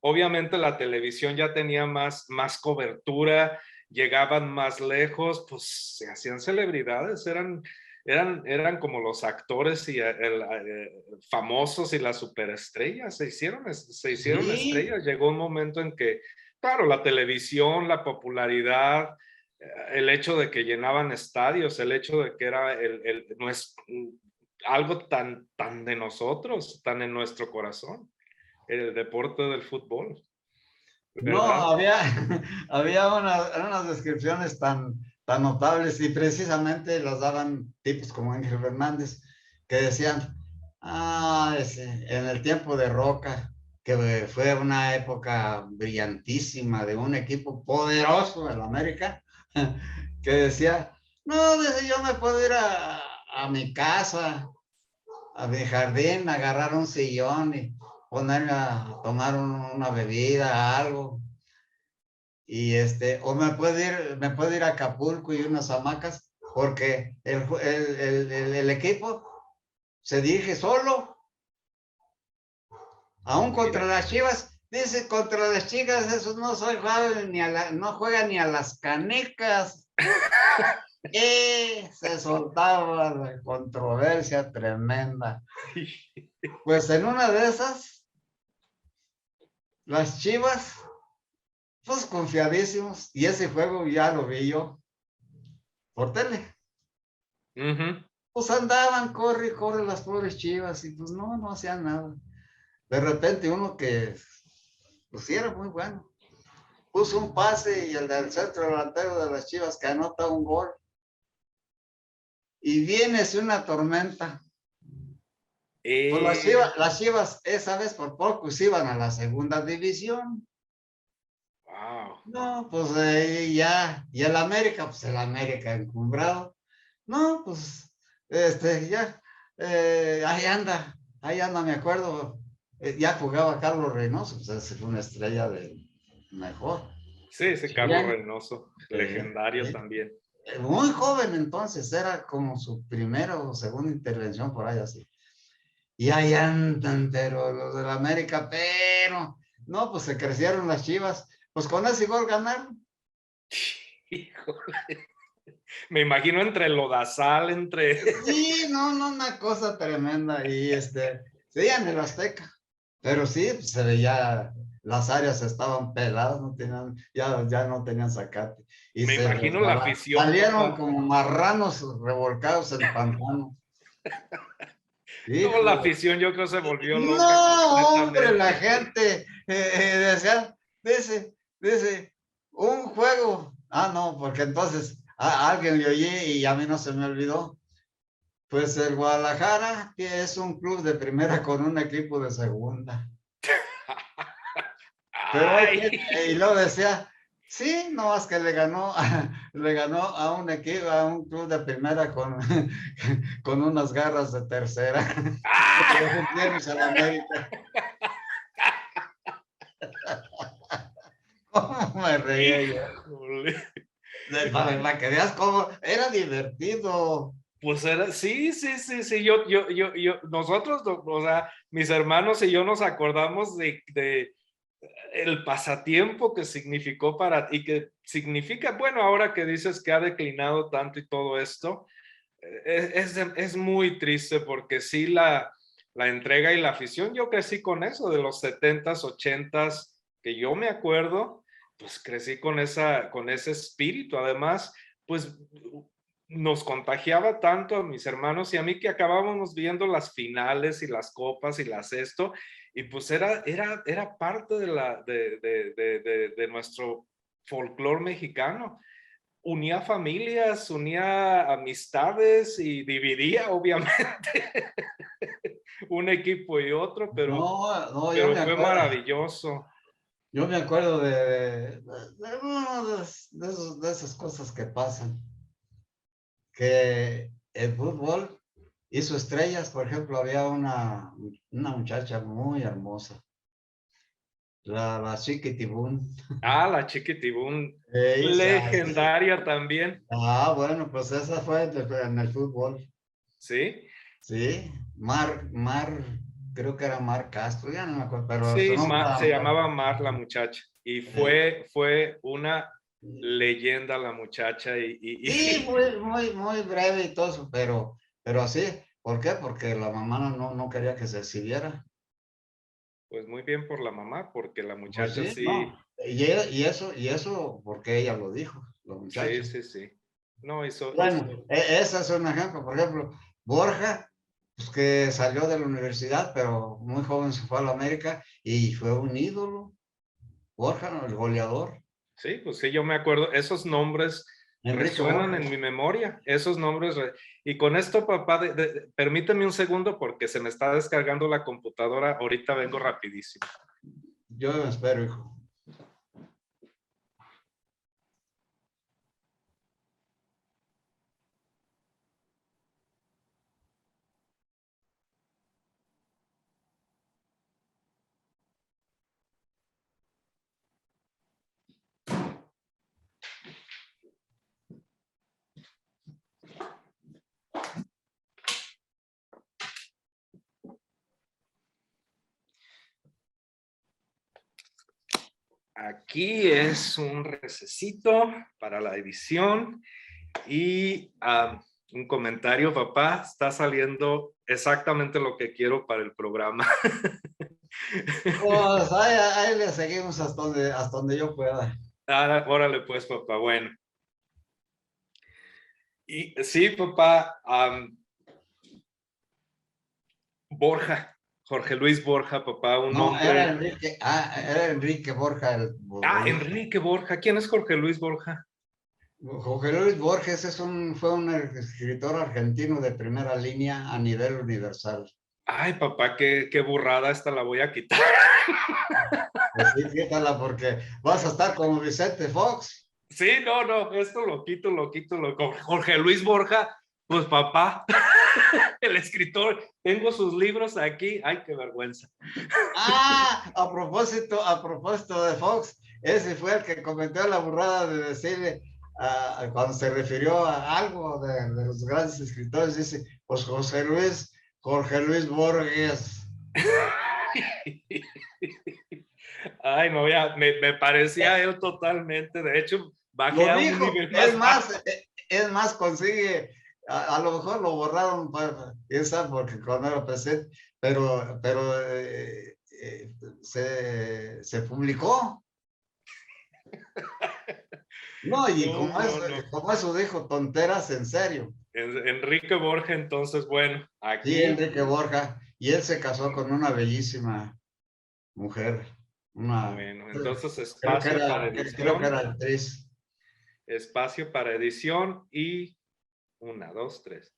obviamente la televisión ya tenía más cobertura, llegaban más lejos, pues se hacían celebridades, eran como los actores y famosos y las superestrellas, se hicieron sí, estrellas. Llegó un momento en que, claro, la televisión, la popularidad, el hecho de que llenaban estadios, el hecho de que era no es algo tan de nosotros, tan en nuestro corazón, el deporte del fútbol, no, ¿verdad? había unas descripciones tan notables y precisamente las daban tipos como Ángel Fernández, que decían, en el tiempo de Roca, que fue una época brillantísima de un equipo poderoso en América, que decía, no, dice, yo me puedo ir a mi casa, a mi jardín, agarrar un sillón y ponerme a tomar una bebida, algo o me puedo ir a Acapulco y unas hamacas, porque el equipo se dirige solo, aún contra Mira, las Chivas. Dice, contra las Chivas, esos no soy jugador, no juegan ni a las canicas. Y se soltaba la controversia tremenda. Pues en una de esas, las Chivas, pues confiadísimos, y ese juego ya lo vi yo por tele. ujú. Pues andaban, corre y corre las pobres Chivas y pues no hacían nada. De repente uno que pues sí era muy bueno, puso un pase y el del centro delantero de las Chivas que anota un gol y viene una tormenta. Pues Eh, las Chivas esa vez por poco iban a la segunda división. wow. No, pues ya, y pues el América encumbrado. No, pues, ya, ahí anda, me acuerdo, ya jugaba Carlos Reynoso, pues ese fue una estrella de mejor. Sí, ese Carlos Bien, Reynoso, eh, legendario eh, también. muy joven entonces, era como su primera o segunda intervención por ahí así. Y ahí andan, pero los de la América, pero, no, pues se crecieron las Chivas, pues con ese gol ganaron. Hijo. Me imagino entre lodazal, entre... Sí, no, no, una cosa tremenda. Y sí, en el Azteca. Pero sí, pues, se veía, las áreas estaban peladas, no tenían, ya no tenían zacate. Y Me se imagino la resbalaban. afición, Salieron papá. como marranos revolcados en pantano. No, la Híjole. afición yo creo se volvió loca No, hombre, la completamente. gente decía, dice, un juego. Ah, no, porque entonces alguien le oí y a mí no se me olvidó. Pues el Guadalajara, que es un club de primera con un equipo de segunda. Pero y Ay, luego decía, sí, no más que le ganó, le ganó a un equipo, a un club de primera con unas garras de tercera. ah. Los tienes a la América. ¿Cómo me reía yo? Híjole. Para que veas cómo era divertido. Pues era, sí, sí, sí, sí, nosotros, o sea, mis hermanos y yo nos acordamos de el pasatiempo que significó y que significa, bueno, ahora que dices que ha declinado tanto y todo esto, es muy triste porque sí, la entrega y la afición, yo crecí con eso de los 70s, 80s, que yo me acuerdo, pues crecí con ese espíritu. Además, pues nos contagiaba tanto a mis hermanos y a mí que acabábamos viendo las finales y las copas y las esto, y pues era parte de nuestro folclore mexicano. Unía familias, unía amistades y dividía, obviamente, un equipo y otro, No, no, pero fue maravilloso. yo me acuerdo de uno de esas cosas que pasan, que el fútbol hizo estrellas. Por ejemplo, había una muchacha muy hermosa, la Chiquitibún. Ah, la Chiquitibún, Ella, sí. legendaria también, Bueno, pues esa fue en el fútbol. ¿sí? Sí, creo que era Mar Castro, ya no me acuerdo, pero su Sí, nombre Se era llamaba Mar la muchacha y fue una leyenda la muchacha sí, muy, muy, muy breve y todo eso, pero así. ¿Por qué? Porque la mamá no quería que se exhibiera. pues muy bien por la mamá, porque la Pues muchacha sí, no. sí, Y eso porque ella lo dijo, la sí, muchacha. sí, sí. No, Bueno, ese es un ejemplo. Por ejemplo, Borja, pues que salió de la universidad, pero muy joven se fue a la América y fue un ídolo. Borja, ¿no? El goleador, sí, pues sí, yo me acuerdo, esos nombres Enrique resuenan Borja. en mi memoria, esos nombres. Y con esto, papá, permíteme un segundo porque se me está descargando la computadora, ahorita vengo rapidísimo. Yo me espero, hijo. Aquí es un recesito para la edición y un comentario, papá, está saliendo exactamente lo que quiero para el programa. Pues ahí le seguimos hasta donde yo pueda. Órale pues, papá, bueno. Y sí, papá, Borja, Jorge Luis Borja, papá, un No, hombre. Era Enrique Borja el futbolista. Enrique Borja. ¿Quién es Jorge Luis Borja? Jorge Luis Borges fue un escritor argentino de primera línea a nivel universal. Ay, papá, qué burrada, esta la voy a quitar. Pues sí, quítala porque vas a estar como Vicente Fox. Sí, no, esto lo quito, Jorge Luis Borja, pues papá, el escritor, tengo sus libros aquí. Ay, qué vergüenza. A propósito de Fox, ese fue el que comentó la burrada de decirle, cuando se refirió a algo de los grandes escritores, dice, pues Jorge Luis Borges. Ay, no, ya, me parecía él totalmente. De hecho, bajé Lo a un dijo, nivel es más más, bajo. Es más, consigue, a lo mejor lo borraron para esa porque cuando era presidente, pero se publicó. No, y No, no, no. como eso dijo, tonteras en serio. Enrique Borja, entonces, bueno, Sí, aquí, Enrique Borja, y él se casó con una bellísima mujer, una, bueno, entonces creo que era actriz. espacio para edición y una, dos, tres.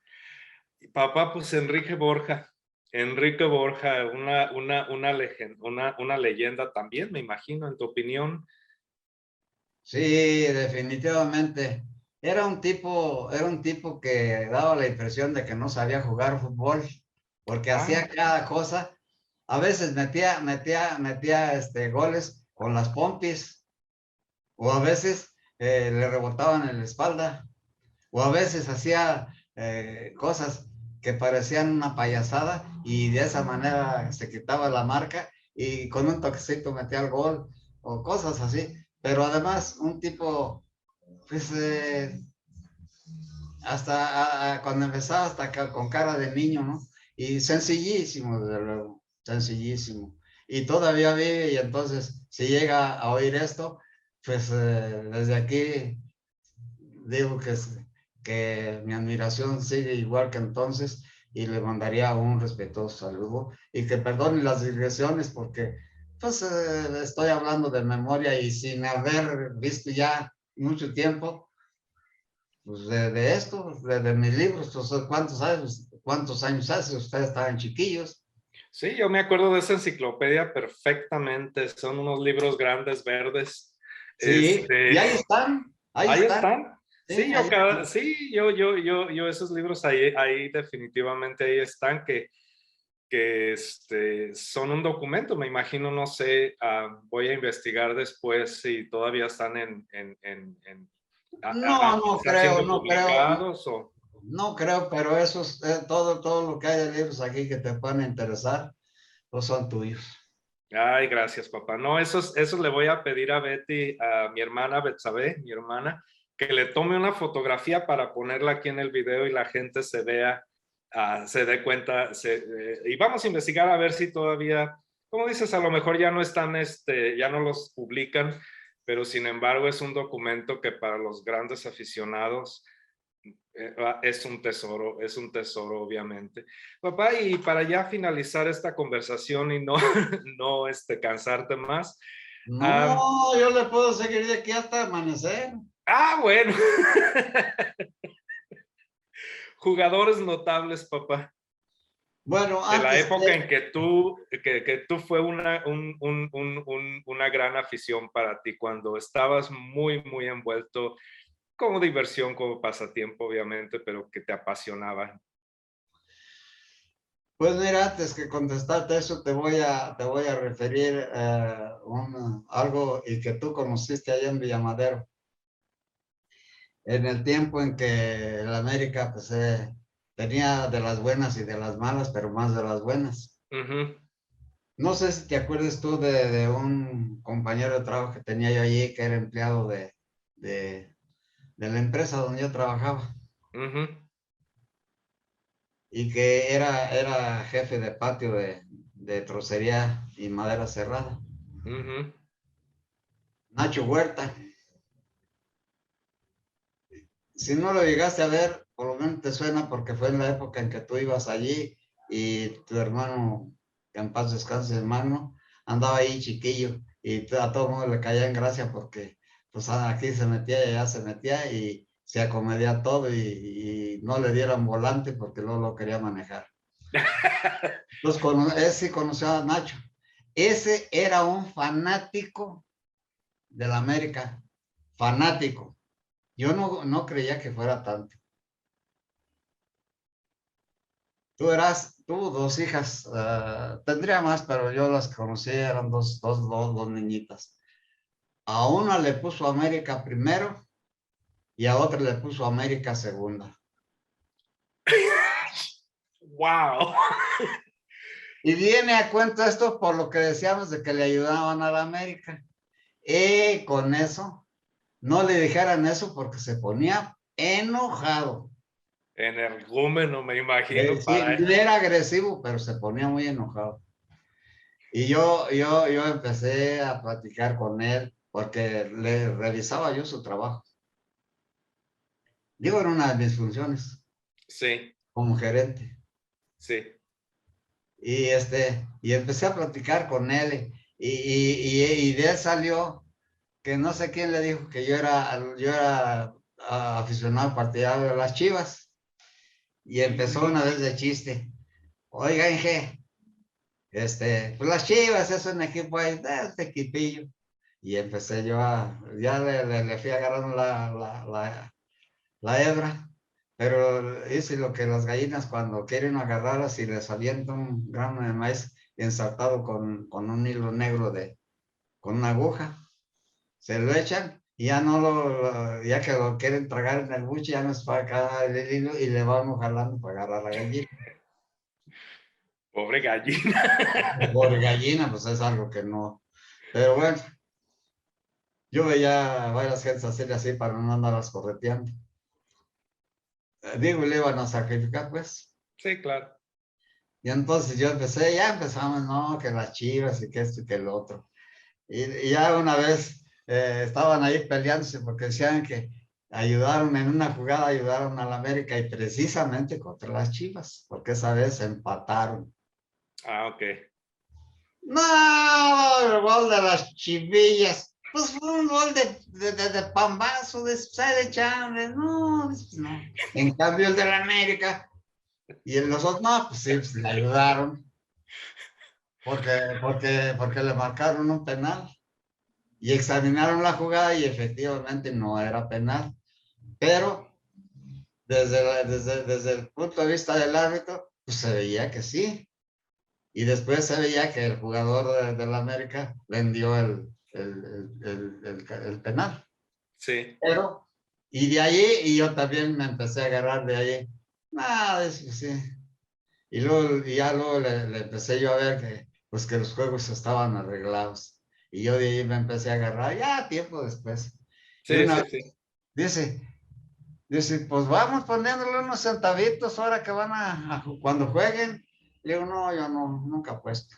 Papá, pues Enrique Borja, una leyenda también, me imagino, en tu opinión. Sí, definitivamente. Era un tipo que daba la impresión de que no sabía jugar fútbol, porque Ah, hacía cada cosa. A veces metía goles con las pompis, o a veces le rebotaban en la espalda, o a veces hacía cosas que parecían una payasada y de esa manera se quitaba la marca y con un toquecito metía el gol o cosas así. Pero además un tipo, pues cuando empezaba con cara de niño, ¿no? Y sencillísimo, desde luego, sencillísimo. Y todavía vive y entonces si llega a oír esto, pues desde aquí digo que mi admiración sigue igual que entonces y le mandaría un respetuoso saludo y que perdone las digresiones porque pues estoy hablando de memoria y sin haber visto ya mucho tiempo pues de esto, de mis libros, o sea, cuántos años hace, ustedes estaban chiquillos. sí, yo me acuerdo de esa enciclopedia perfectamente. Son unos libros grandes, verdes. Sí, y ahí están, ahí Ahí están, están. sí, Sí, ahí están. yo esos libros ahí definitivamente ahí están, que son un documento, me imagino, no sé, voy a investigar después si todavía están No, no están creo, siendo no creo, publicados o... no creo, pero todo lo que hay de libros aquí que te pueden interesar, pues son tuyos. Ay, gracias, papá. No, esos le voy a pedir a Betty, a mi hermana Betsabe, mi hermana, que le tome una fotografía para ponerla aquí en el video y la gente se vea, se dé cuenta. Y vamos a investigar a ver si todavía, como dices, a lo mejor ya no están, ya no los publican, pero sin embargo es un documento que para los grandes aficionados es un tesoro, obviamente. Papá, y para ya finalizar esta conversación y no, no cansarte más. ah, No, yo le puedo seguir de aquí hasta amanecer. bueno. Jugadores notables, papá, Bueno, de la antes época en que, que tú fue una gran afición para ti, cuando estabas muy, muy envuelto como diversión, como pasatiempo, obviamente, pero que te apasionaba. pues mira, antes que contestarte eso, te voy a referir algo y que tú conociste allá en Villamadero, en el tiempo en que el América pues, tenía de las buenas y de las malas, pero más de las buenas. Ujú, No sé si te acuerdas tú de un compañero de trabajo que tenía yo allí, que era empleado de, de la empresa donde yo trabajaba ujú, y que era jefe de patio de trocería y madera cerrada. ujú. Nacho Huerta. Si no lo llegaste a ver, por lo menos te suena porque fue en la época en que tú ibas allí y tu hermano, que en paz descanse, hermano, andaba ahí chiquillo y a todo mundo le caía en gracia porque pues aquí se metía y allá se metía y se acometía todo y no le dieran volante porque luego lo quería manejar. Entonces, ese sí conoció a Nacho. Ese era un fanático de la América, fanático. Yo no creía que fuera tanto. Tuvo dos hijas, tendría más, pero yo las conocí, eran dos niñitas. A una le puso América primero y a otra le puso América segunda. Wow. Y viene a cuento esto por lo que decíamos de que le ayudaban a la América. Y con eso, no le dijeran eso porque se ponía enojado. Energúmeno, me imagino, Sí, para... no era agresivo, pero se ponía muy enojado. Y yo empecé a platicar con él porque le revisaba yo su trabajo. Digo, era una de mis funciones Sí, como gerente. sí. Y empecé a platicar con él y de él salió que no sé quién le dijo que yo era aficionado partidario de las Chivas. Y empezó una vez de chiste. Oiga, Inge, pues las Chivas es un equipo ahí, de este equipillo. Y empecé yo ya le fui agarrando la hebra, pero hice lo que las gallinas cuando quieren agarrarlas y les avienta un grano de maíz ensartado con un hilo negro con una aguja, se lo echan y ya no ya que lo quieren tragar en el buche, ya no es para acá el hilo y le vamos jalando para agarrar la gallina. Pobre gallina. Por gallina, pues es algo que no. Pero bueno, yo veía varias gentes hacer así para no andarlas correteando. Digo, le iban a sacrificar, pues. Sí, claro. Y entonces ya empezamos, no, que las Chivas y que esto y que el otro. Y ya una vez estaban ahí peleándose porque decían que ayudaron en una jugada, ayudaron a la América y precisamente contra las Chivas, porque esa vez empataron. Ah, ok. No, el gol de las Chivillas. Pues fue un gol de pambazo, de chambre. No, pues no. En cambio el de la América y los otros, no, pues sí, pues le ayudaron porque le marcaron un penal y examinaron la jugada y efectivamente no era penal. Pero desde el punto de vista del árbitro, pues se veía que sí. Y después se veía que el jugador de la América vendió el penal. Sí. Pero, y de allí, y yo también me empecé a agarrar de ahí. Nada, eso sí. Y ya luego le empecé yo a ver pues que los juegos estaban arreglados. Y yo de ahí me empecé a agarrar, ya tiempo después. Y Sí, una sí, vez sí. dice, pues vamos poniéndole unos centavitos ahora que cuando jueguen. Le digo, no, yo no, nunca apuesto.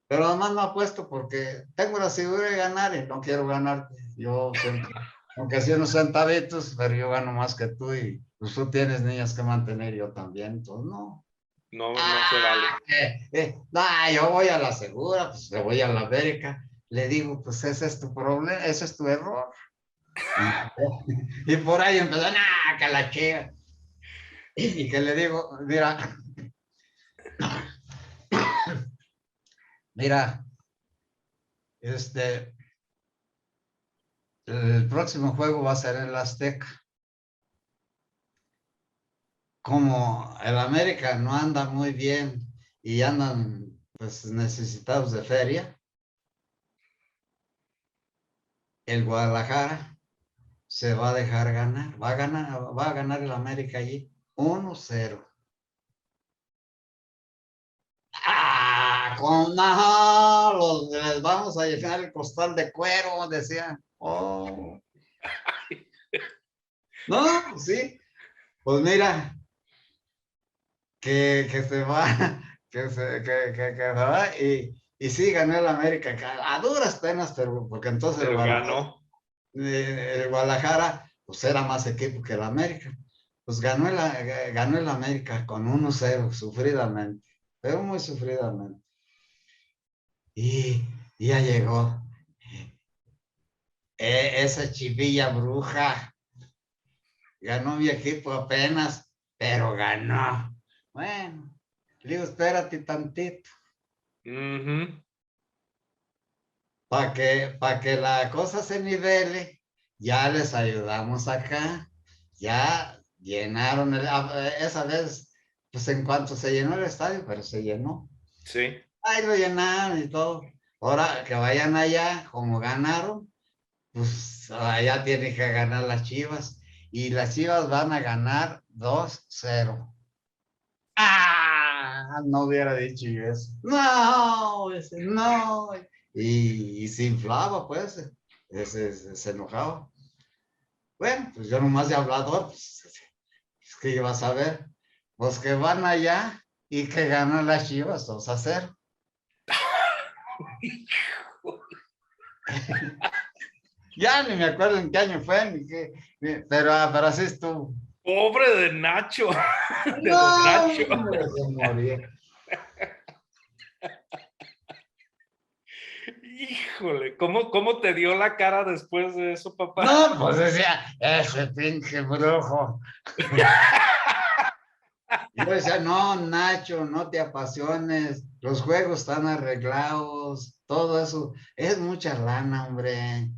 Pero además no apuesto porque tengo la seguridad de ganar y no quiero ganarte. Yo siempre, aunque sea unos centavitos, pero yo gano más que tú y pues tú tienes niñas que mantener, yo también, entonces no. No, no se vale. No, yo voy a la segura, pues le voy a la América. Le digo, pues ese es tu problema, ese es tu error. Y, y por ahí empezó, que la chica. Y que le digo, mira, este, el próximo juego va a ser en la Azteca. Como el América no anda muy bien y andan pues necesitados de feria, el Guadalajara se va a dejar ganar, va a ganar el América allí 1-0. No, les vamos a llenar el costal de cuero, decían. Oh, no, sí, pues mira, que se va, que se va y sí ganó el América, a duras penas, pero porque entonces Pero ganó. El Guadalajara pues era más equipo que el América. Pues ganó el América con 1-0 sufridamente, pero muy sufridamente. Y ya llegó esa chivilla bruja. Ganó mi equipo apenas, pero ganó. Bueno, le digo, espérate tantito. Ujú. Para que la cosa se nivele, ya les ayudamos acá. Ya llenaron, esa vez, pues en cuanto se llenó el estadio, pero se llenó. Sí. Ahí lo llenaron y todo. Ahora que vayan allá, como ganaron, pues allá tienen que ganar las Chivas. Y las Chivas van a ganar 2-0. No hubiera dicho yo eso. No, no. Y se inflaba, pues, se enojaba. Bueno, pues yo nomás de hablador, pues, es que iba a saber. Pues que van allá y que ganan las Chivas 2-0. Ya ni me acuerdo en qué año fue, ni qué, pero así estuvo. Pobre de Nacho, de No, don Nacho. hombre, se moría. Híjole, ¿cómo te dio la cara después de eso, papá? No, pues decía, ese pinche brujo. Yo decía, no, Nacho, no te apasiones, los juegos están arreglados, todo eso, es mucha lana, hombre.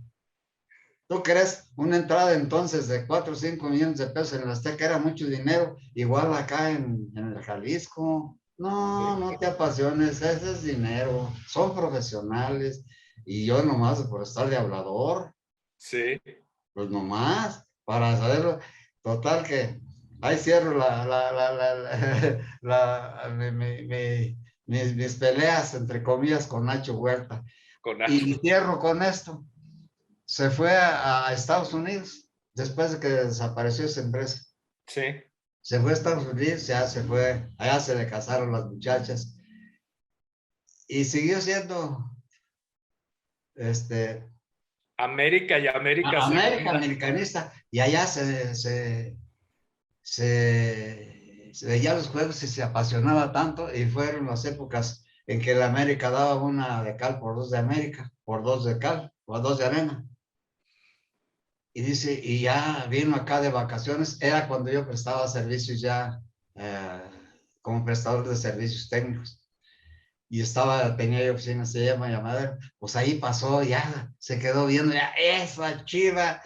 ¿Tú crees una entrada entonces de 4 o 5 millones de pesos en el Azteca era mucho dinero? Igual acá en el Jalisco. No, Sí, no te apasiones, ese es dinero, son profesionales. Y yo nomás por estar de hablador, sí, pues nomás, para saberlo. Total que ahí cierro mis peleas, entre comillas, con Nacho Huerta. con Y Nacho. cierro con esto. Se fue a Estados Unidos después de que desapareció esa empresa. Sí, Se fue a Estados Unidos, ya se fue, allá se le casaron las muchachas y siguió siendo este, América y América segunda. americanista y allá se veía los juegos y se apasionaba tanto y fueron las épocas en que la América daba una de cal por dos de América, por dos de cal, por dos de arena. Y dice, y ya vino acá de vacaciones, era cuando yo prestaba servicios ya eh, como prestador de servicios técnicos. Y tenía yo oficina, se llama llamada, pues ahí pasó, ya se quedó viendo, ya esa chiva.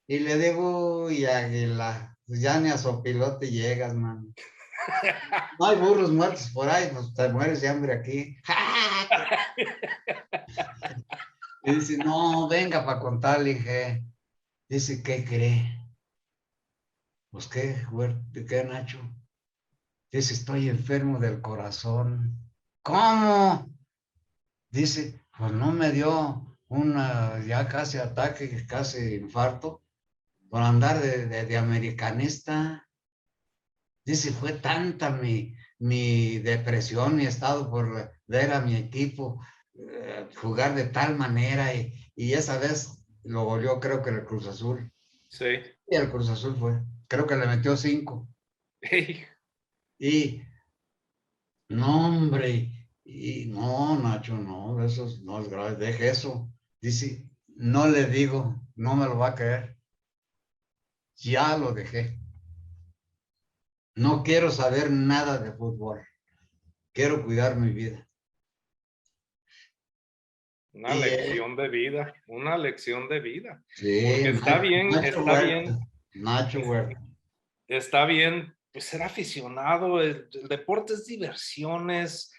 Y le digo, uy, Águila, pues ya ni a Sopilote llegas, man. No hay burros muertos por ahí, pues te mueres de hambre aquí. Y dice, no, venga para contarle, dije. Dice, ¿qué cree? Pues qué, ¿qué, Nacho? Dice, estoy enfermo del corazón. ¿Cómo? Dice, pues no me dio una ya casi ataque, casi infarto, por andar de americanista. Dice, fue tanta mi depresión, mi estado por ver a mi equipo jugar de tal manera y esa vez lo goleó creo que el Cruz Azul. Sí. Y el Cruz Azul fue, creo que le metió 5. Y no, hombre, y no, Nacho, no, no es grave, deje eso. Dice, no le digo, no me lo va a creer. Ya lo dejé. No quiero saber nada de fútbol. Quiero cuidar mi vida. Una Y lección de vida, una lección de vida. sí, Porque Nacho está Huerta, bien, Nacho es- Huerta. está bien, pues ser aficionado, el deporte es diversiones,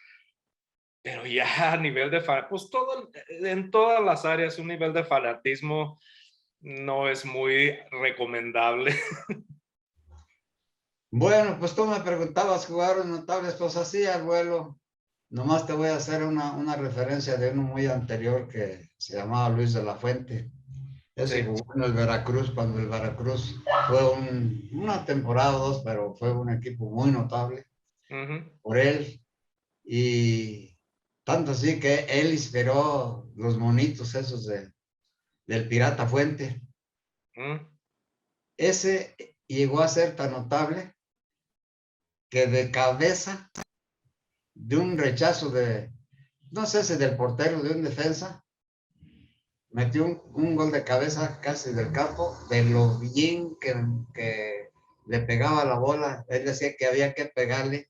pero ya a nivel de, pues todo, en todas las áreas, un nivel de fanatismo no es muy recomendable. Bueno, pues tú me preguntabas jugadores notables, pues así, abuelo. Nomás te voy a hacer una referencia de uno muy anterior que se llamaba Luis de la Fuente. Ese Sí. jugó en el Veracruz cuando el Veracruz fue una temporada o dos, pero fue un equipo muy notable Ujú. por él. Y tanto así que él inspiró los monitos esos del Pirata Fuente. Mm. Ese llegó a ser tan notable que de cabeza, de un rechazo no sé si del portero, de un defensa, metió un gol de cabeza casi del campo, de lo bien que le pegaba la bola. Él decía que había que pegarle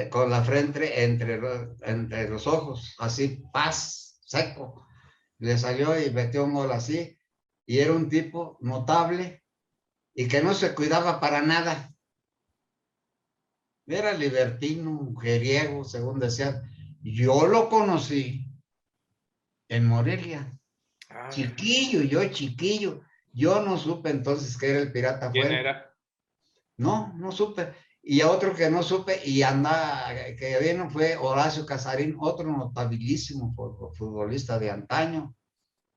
con la frente entre los ojos, así, paz, seco. Le salió y metió un gol así. Y era un tipo notable y que no se cuidaba para nada. Era libertino, mujeriego, según decían. Yo lo conocí en Morelia. Ah, Chiquillo, yo chiquillo. Yo no supe entonces que era el Pirata ¿quién Fuente. era? No, no supe. Y a otro que no supe y anda, que vino fue Horacio Casarín, otro notabilísimo futbolista de antaño.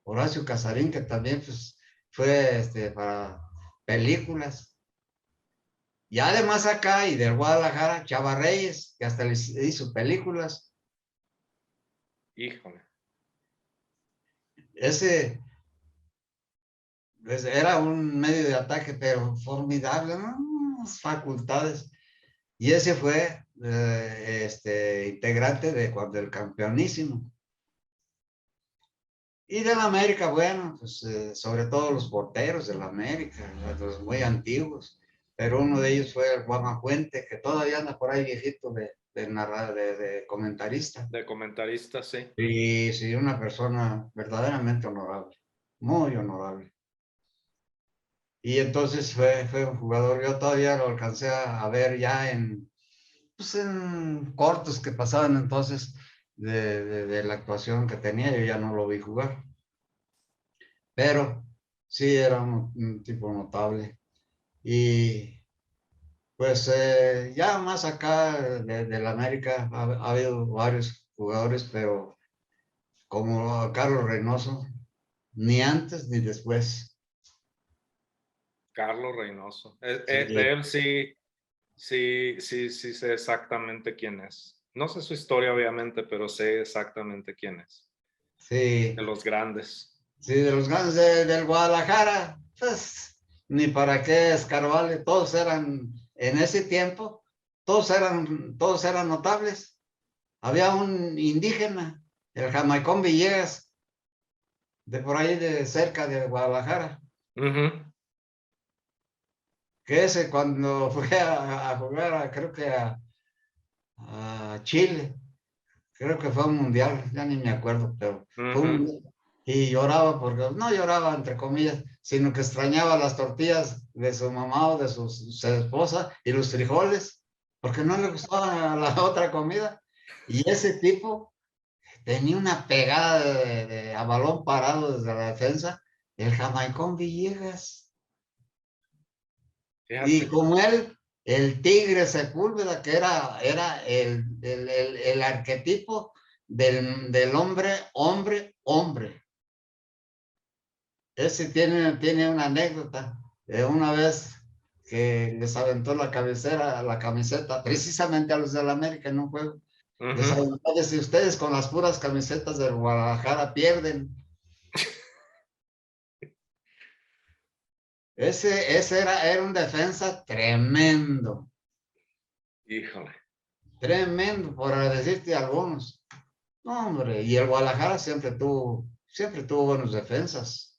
Horacio Casarín, que también pues, fue para películas. Y además acá y del Guadalajara, Chava Reyes, que hasta le hizo películas. Híjole. Ese era un medio de ataque, pero formidable, ¿no? Unas facultades. Y ese fue integrante del campeonísimo. Y del América, bueno, pues sobre todo los porteros del América, los muy antiguos. Pero uno de ellos fue el Juan Fuente, que todavía anda por ahí viejito de comentarista. De comentarista, sí. Y sí, una persona verdaderamente honorable, muy honorable. Y entonces fue un jugador, yo todavía lo alcancé a ver ya pues en cortos que pasaban entonces de la actuación que tenía, yo ya no lo vi jugar. Pero sí era un tipo notable. Y pues ya más acá de la América ha habido varios jugadores, pero como Carlos Reynoso, ni antes ni después. Carlos Reynoso. De Sí, él sí sé exactamente quién es. No sé su historia, obviamente, pero sé exactamente quién es. sí, De los grandes. sí, de los grandes del Guadalajara, pues ni para qué escarbarle, todos eran, en ese tiempo, todos eran notables. Había un indígena, el Jamaicón Villegas, de por ahí de cerca de Guadalajara, Ujú. que ese cuando fue a jugar, creo que a Chile, creo que fue un mundial, ya ni me acuerdo, pero fue un Ujú. mundial. Y lloraba, porque no lloraba entre comillas, sino que extrañaba las tortillas de su mamá o de su esposa y los frijoles, porque no le gustaba la otra comida. Y ese tipo tenía una pegada a balón parado desde la defensa, el Jamaicón Villegas. Y Fíjate. como él, el Tigre Sepúlveda, que era el arquetipo del hombre. Ese tiene una anécdota de una vez que les aventó la camiseta, precisamente a los del América en un juego. Les Ujú. aventó, si ustedes con las puras camisetas del Guadalajara pierden. Ese era un defensa tremendo, Híjole. tremendo, por decirte algunos. No, hombre, y el Guadalajara siempre tuvo buenos defensas.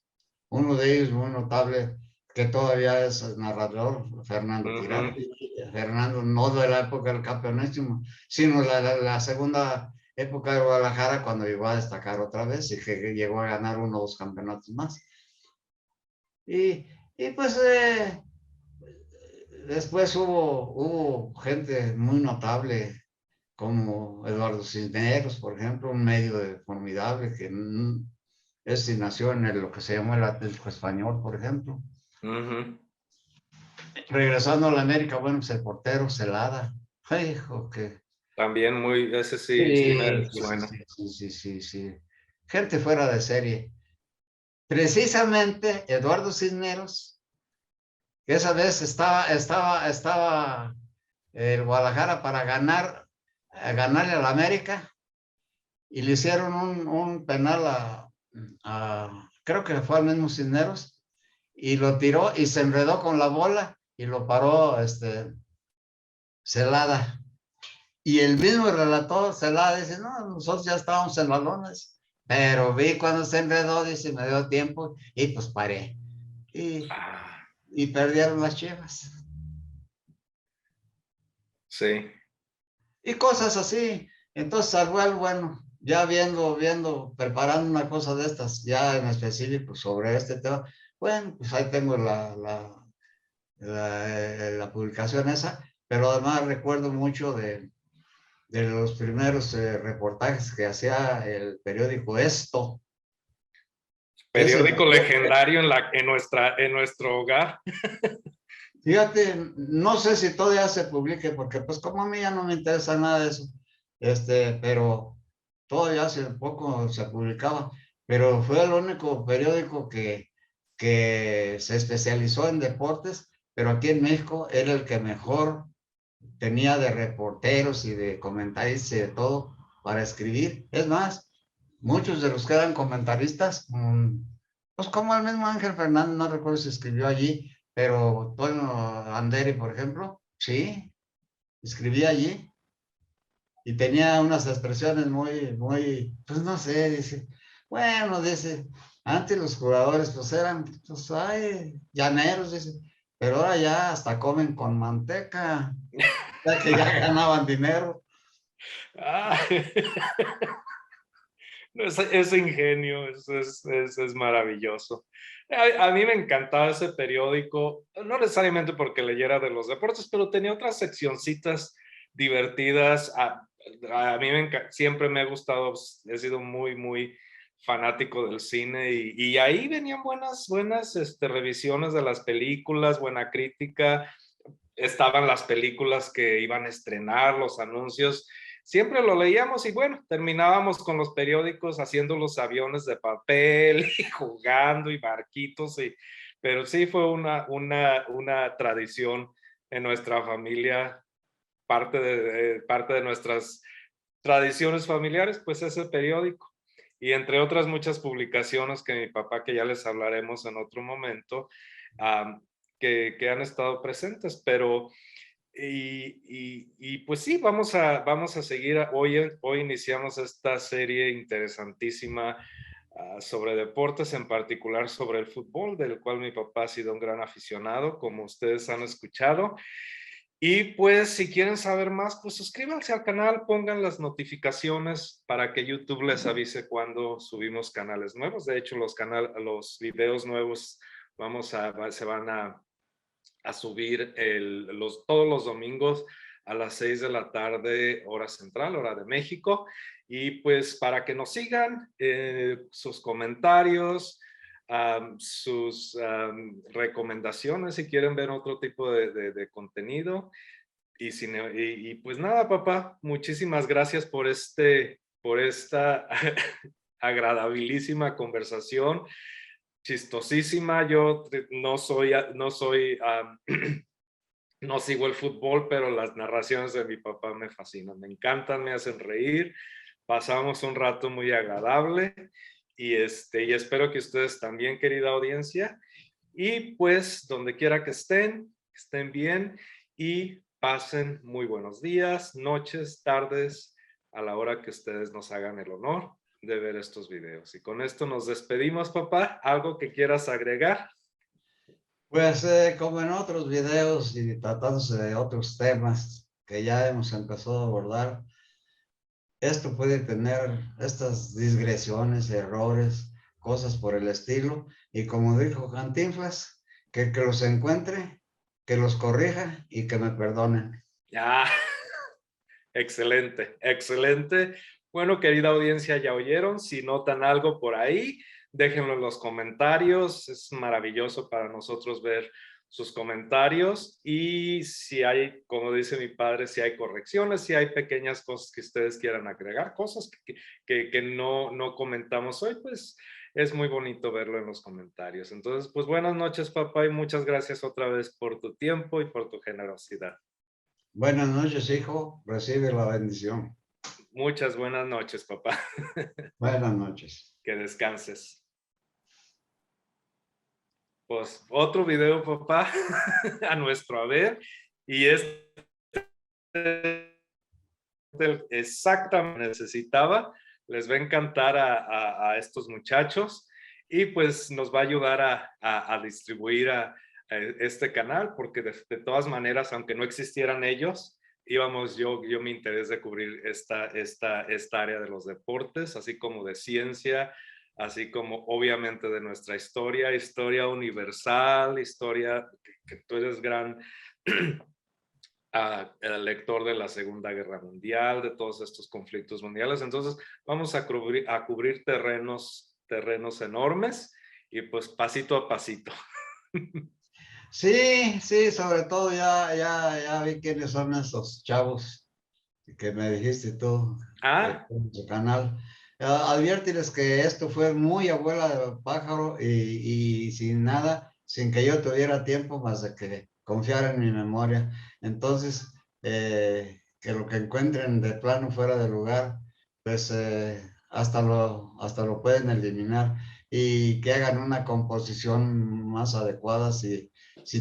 Uno de ellos muy notable, que todavía es narrador, Fernando Ujú. Tirante. Fernando, no de la época del campeonísimo, sino la segunda época de Guadalajara, cuando llegó a destacar otra vez y que llegó a ganar uno o dos campeonatos más. Y pues después hubo gente muy notable, como Eduardo Cisneros, por ejemplo, un medio formidable que nació en lo que se llamó el Atlético Español, por ejemplo. Ujú. Regresando a la América, bueno, pues el portero Celada. Ay, hijo, que... También ese sí me Sí, sí, sí, suena. sí, sí, sí, sí, sí. Gente fuera de serie. Precisamente Eduardo Cisneros, que esa vez estaba el Guadalajara para ganarle a la América, y le hicieron un penal creo que fue al mismo Cisneros, y lo tiró y se enredó con la bola y lo paró Celada. Y el mismo relator Celada dice, no, nosotros ya estábamos en balones, pero vi cuando se enredó, dice, me dio tiempo y pues paré. Y, Ah, y perdieron las Chivas. sí. Y cosas así. Entonces, Arbuel, bueno, ya viendo, preparando una cosa de estas, ya en específico sobre este tema, bueno, pues ahí tengo la publicación esa, pero además recuerdo mucho de los primeros reportajes que hacía el periódico Esto. Ese, Periódico legendario en nuestro hogar. fíjate, no sé si todavía se publique, porque pues como a mí ya no me interesa nada de eso, pero todavía hace poco se publicaba, pero fue el único periódico que se especializó en deportes, pero aquí en México era el que mejor tenía de reporteros y de comentaristas y de todo para escribir. Es más, muchos de los que eran comentaristas, pues como el mismo Ángel Fernández, no recuerdo si escribió allí, pero Toño Anderi, por ejemplo, sí, escribía allí y tenía unas expresiones pues no sé, dice, bueno, dice, antes los jugadores pues eran, pues, ay, llaneros, dice, pero ahora ya hasta comen con manteca, ya que ya ganaban dinero. Ah, no, ese ingenio, es maravilloso. A mí me encantaba ese periódico, no necesariamente porque leyera de los deportes, pero tenía otras seccioncitas divertidas. A mí siempre me ha gustado, he sido muy fanático del cine y ahí venían buenas revisiones de las películas, buena crítica. Estaban las películas que iban a estrenar, los anuncios, siempre lo leíamos y bueno, terminábamos con los periódicos haciendo los aviones de papel y jugando y barquitos, pero sí fue una tradición en nuestra familia, parte de nuestras tradiciones familiares, pues ese periódico. Y entre otras muchas publicaciones que mi papá, que ya les hablaremos en otro momento, um, que han estado presentes, pero pues sí, vamos a seguir. Hoy iniciamos esta serie interesantísima sobre deportes, en particular sobre el fútbol, del cual mi papá ha sido un gran aficionado, como ustedes han escuchado. Y pues si quieren saber más, pues suscríbanse al canal, pongan las notificaciones para que YouTube les avise cuando subimos canales nuevos. De hecho, los videos nuevos se van a subir todos los domingos a las 6 de la tarde, hora central, hora de México. Y pues para que nos sigan, sus comentarios, sus recomendaciones si quieren ver otro tipo de contenido. Pues nada, papá, muchísimas gracias por esta agradabilísima conversación, chistosísima. Yo no sigo el fútbol, pero las narraciones de mi papá me fascinan, me encantan, me hacen reír. Pasamos un rato muy agradable y espero que ustedes también, querida audiencia. Y pues donde quiera que estén bien y pasen muy buenos días, noches, tardes, a la hora que ustedes nos hagan el honor de ver estos videos. Y con esto nos despedimos, papá. ¿Algo que quieras agregar? Pues como en otros videos y tratándose de otros temas que ya hemos empezado a abordar, esto puede tener estas digresiones, errores, cosas por el estilo. Y como dijo Cantinflas, que el que los encuentre, que los corrija y que me perdonen. Ah, excelente, excelente. Bueno, querida audiencia, ya oyeron. Si notan algo por ahí, déjenlo en los comentarios. Es maravilloso para nosotros ver sus comentarios. Y si hay, como dice mi padre, si hay correcciones, si hay pequeñas cosas que ustedes quieran agregar, cosas que no comentamos hoy, pues es muy bonito verlo en los comentarios. Entonces, pues buenas noches, papá, y muchas gracias otra vez por tu tiempo y por tu generosidad. Buenas noches, hijo. Recibe la bendición. Muchas buenas noches, papá. Buenas noches. Que descanses. Pues otro video, papá, a nuestro haber. Y es exactamente necesitaba. Les va a encantar a estos muchachos y pues nos va a ayudar a distribuir a este canal, porque de todas maneras, aunque no existieran ellos, yo mi interés de cubrir esta área de los deportes, así como de ciencia, así como obviamente de nuestra historia universal, historia que tú eres gran lector de la Segunda Guerra Mundial, de todos estos conflictos mundiales. Entonces vamos a cubrir terrenos enormes y pues pasito a pasito. Sí, sí, sobre todo ya vi quiénes son esos chavos que me dijiste tú, que Ah, en su canal. Adviérteles que esto fue muy abuela de pájaro y sin nada, sin que yo tuviera tiempo más de que confiar en mi memoria. Entonces, que lo que encuentren de plano fuera de lugar, pues hasta lo pueden eliminar y que hagan una composición más adecuada si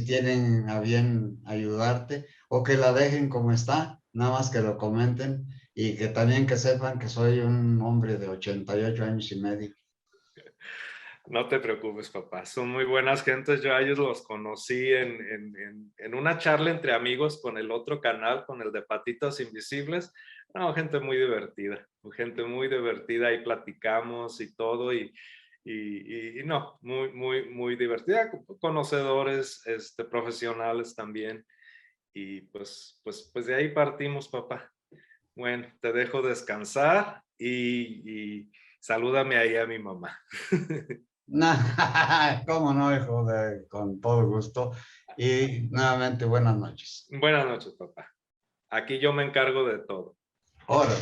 tienen a bien ayudarte o que la dejen como está, nada más que lo comenten y que también que sepan que soy un hombre de 88 años y medio. No te preocupes, papá. Son muy buenas gentes. Yo a ellos los conocí en una charla entre amigos con el otro canal, con el de Patitos Invisibles. No, gente muy divertida. Ahí platicamos y todo. Y no, muy, muy, muy divertida. Conocedores, profesionales también. Y pues de ahí partimos, papá. Bueno, te dejo descansar y salúdame ahí a mi mamá. Cómo no, hijo, con todo gusto. Y nuevamente, buenas noches. Buenas noches, papá. Aquí yo me encargo de todo. Ahora.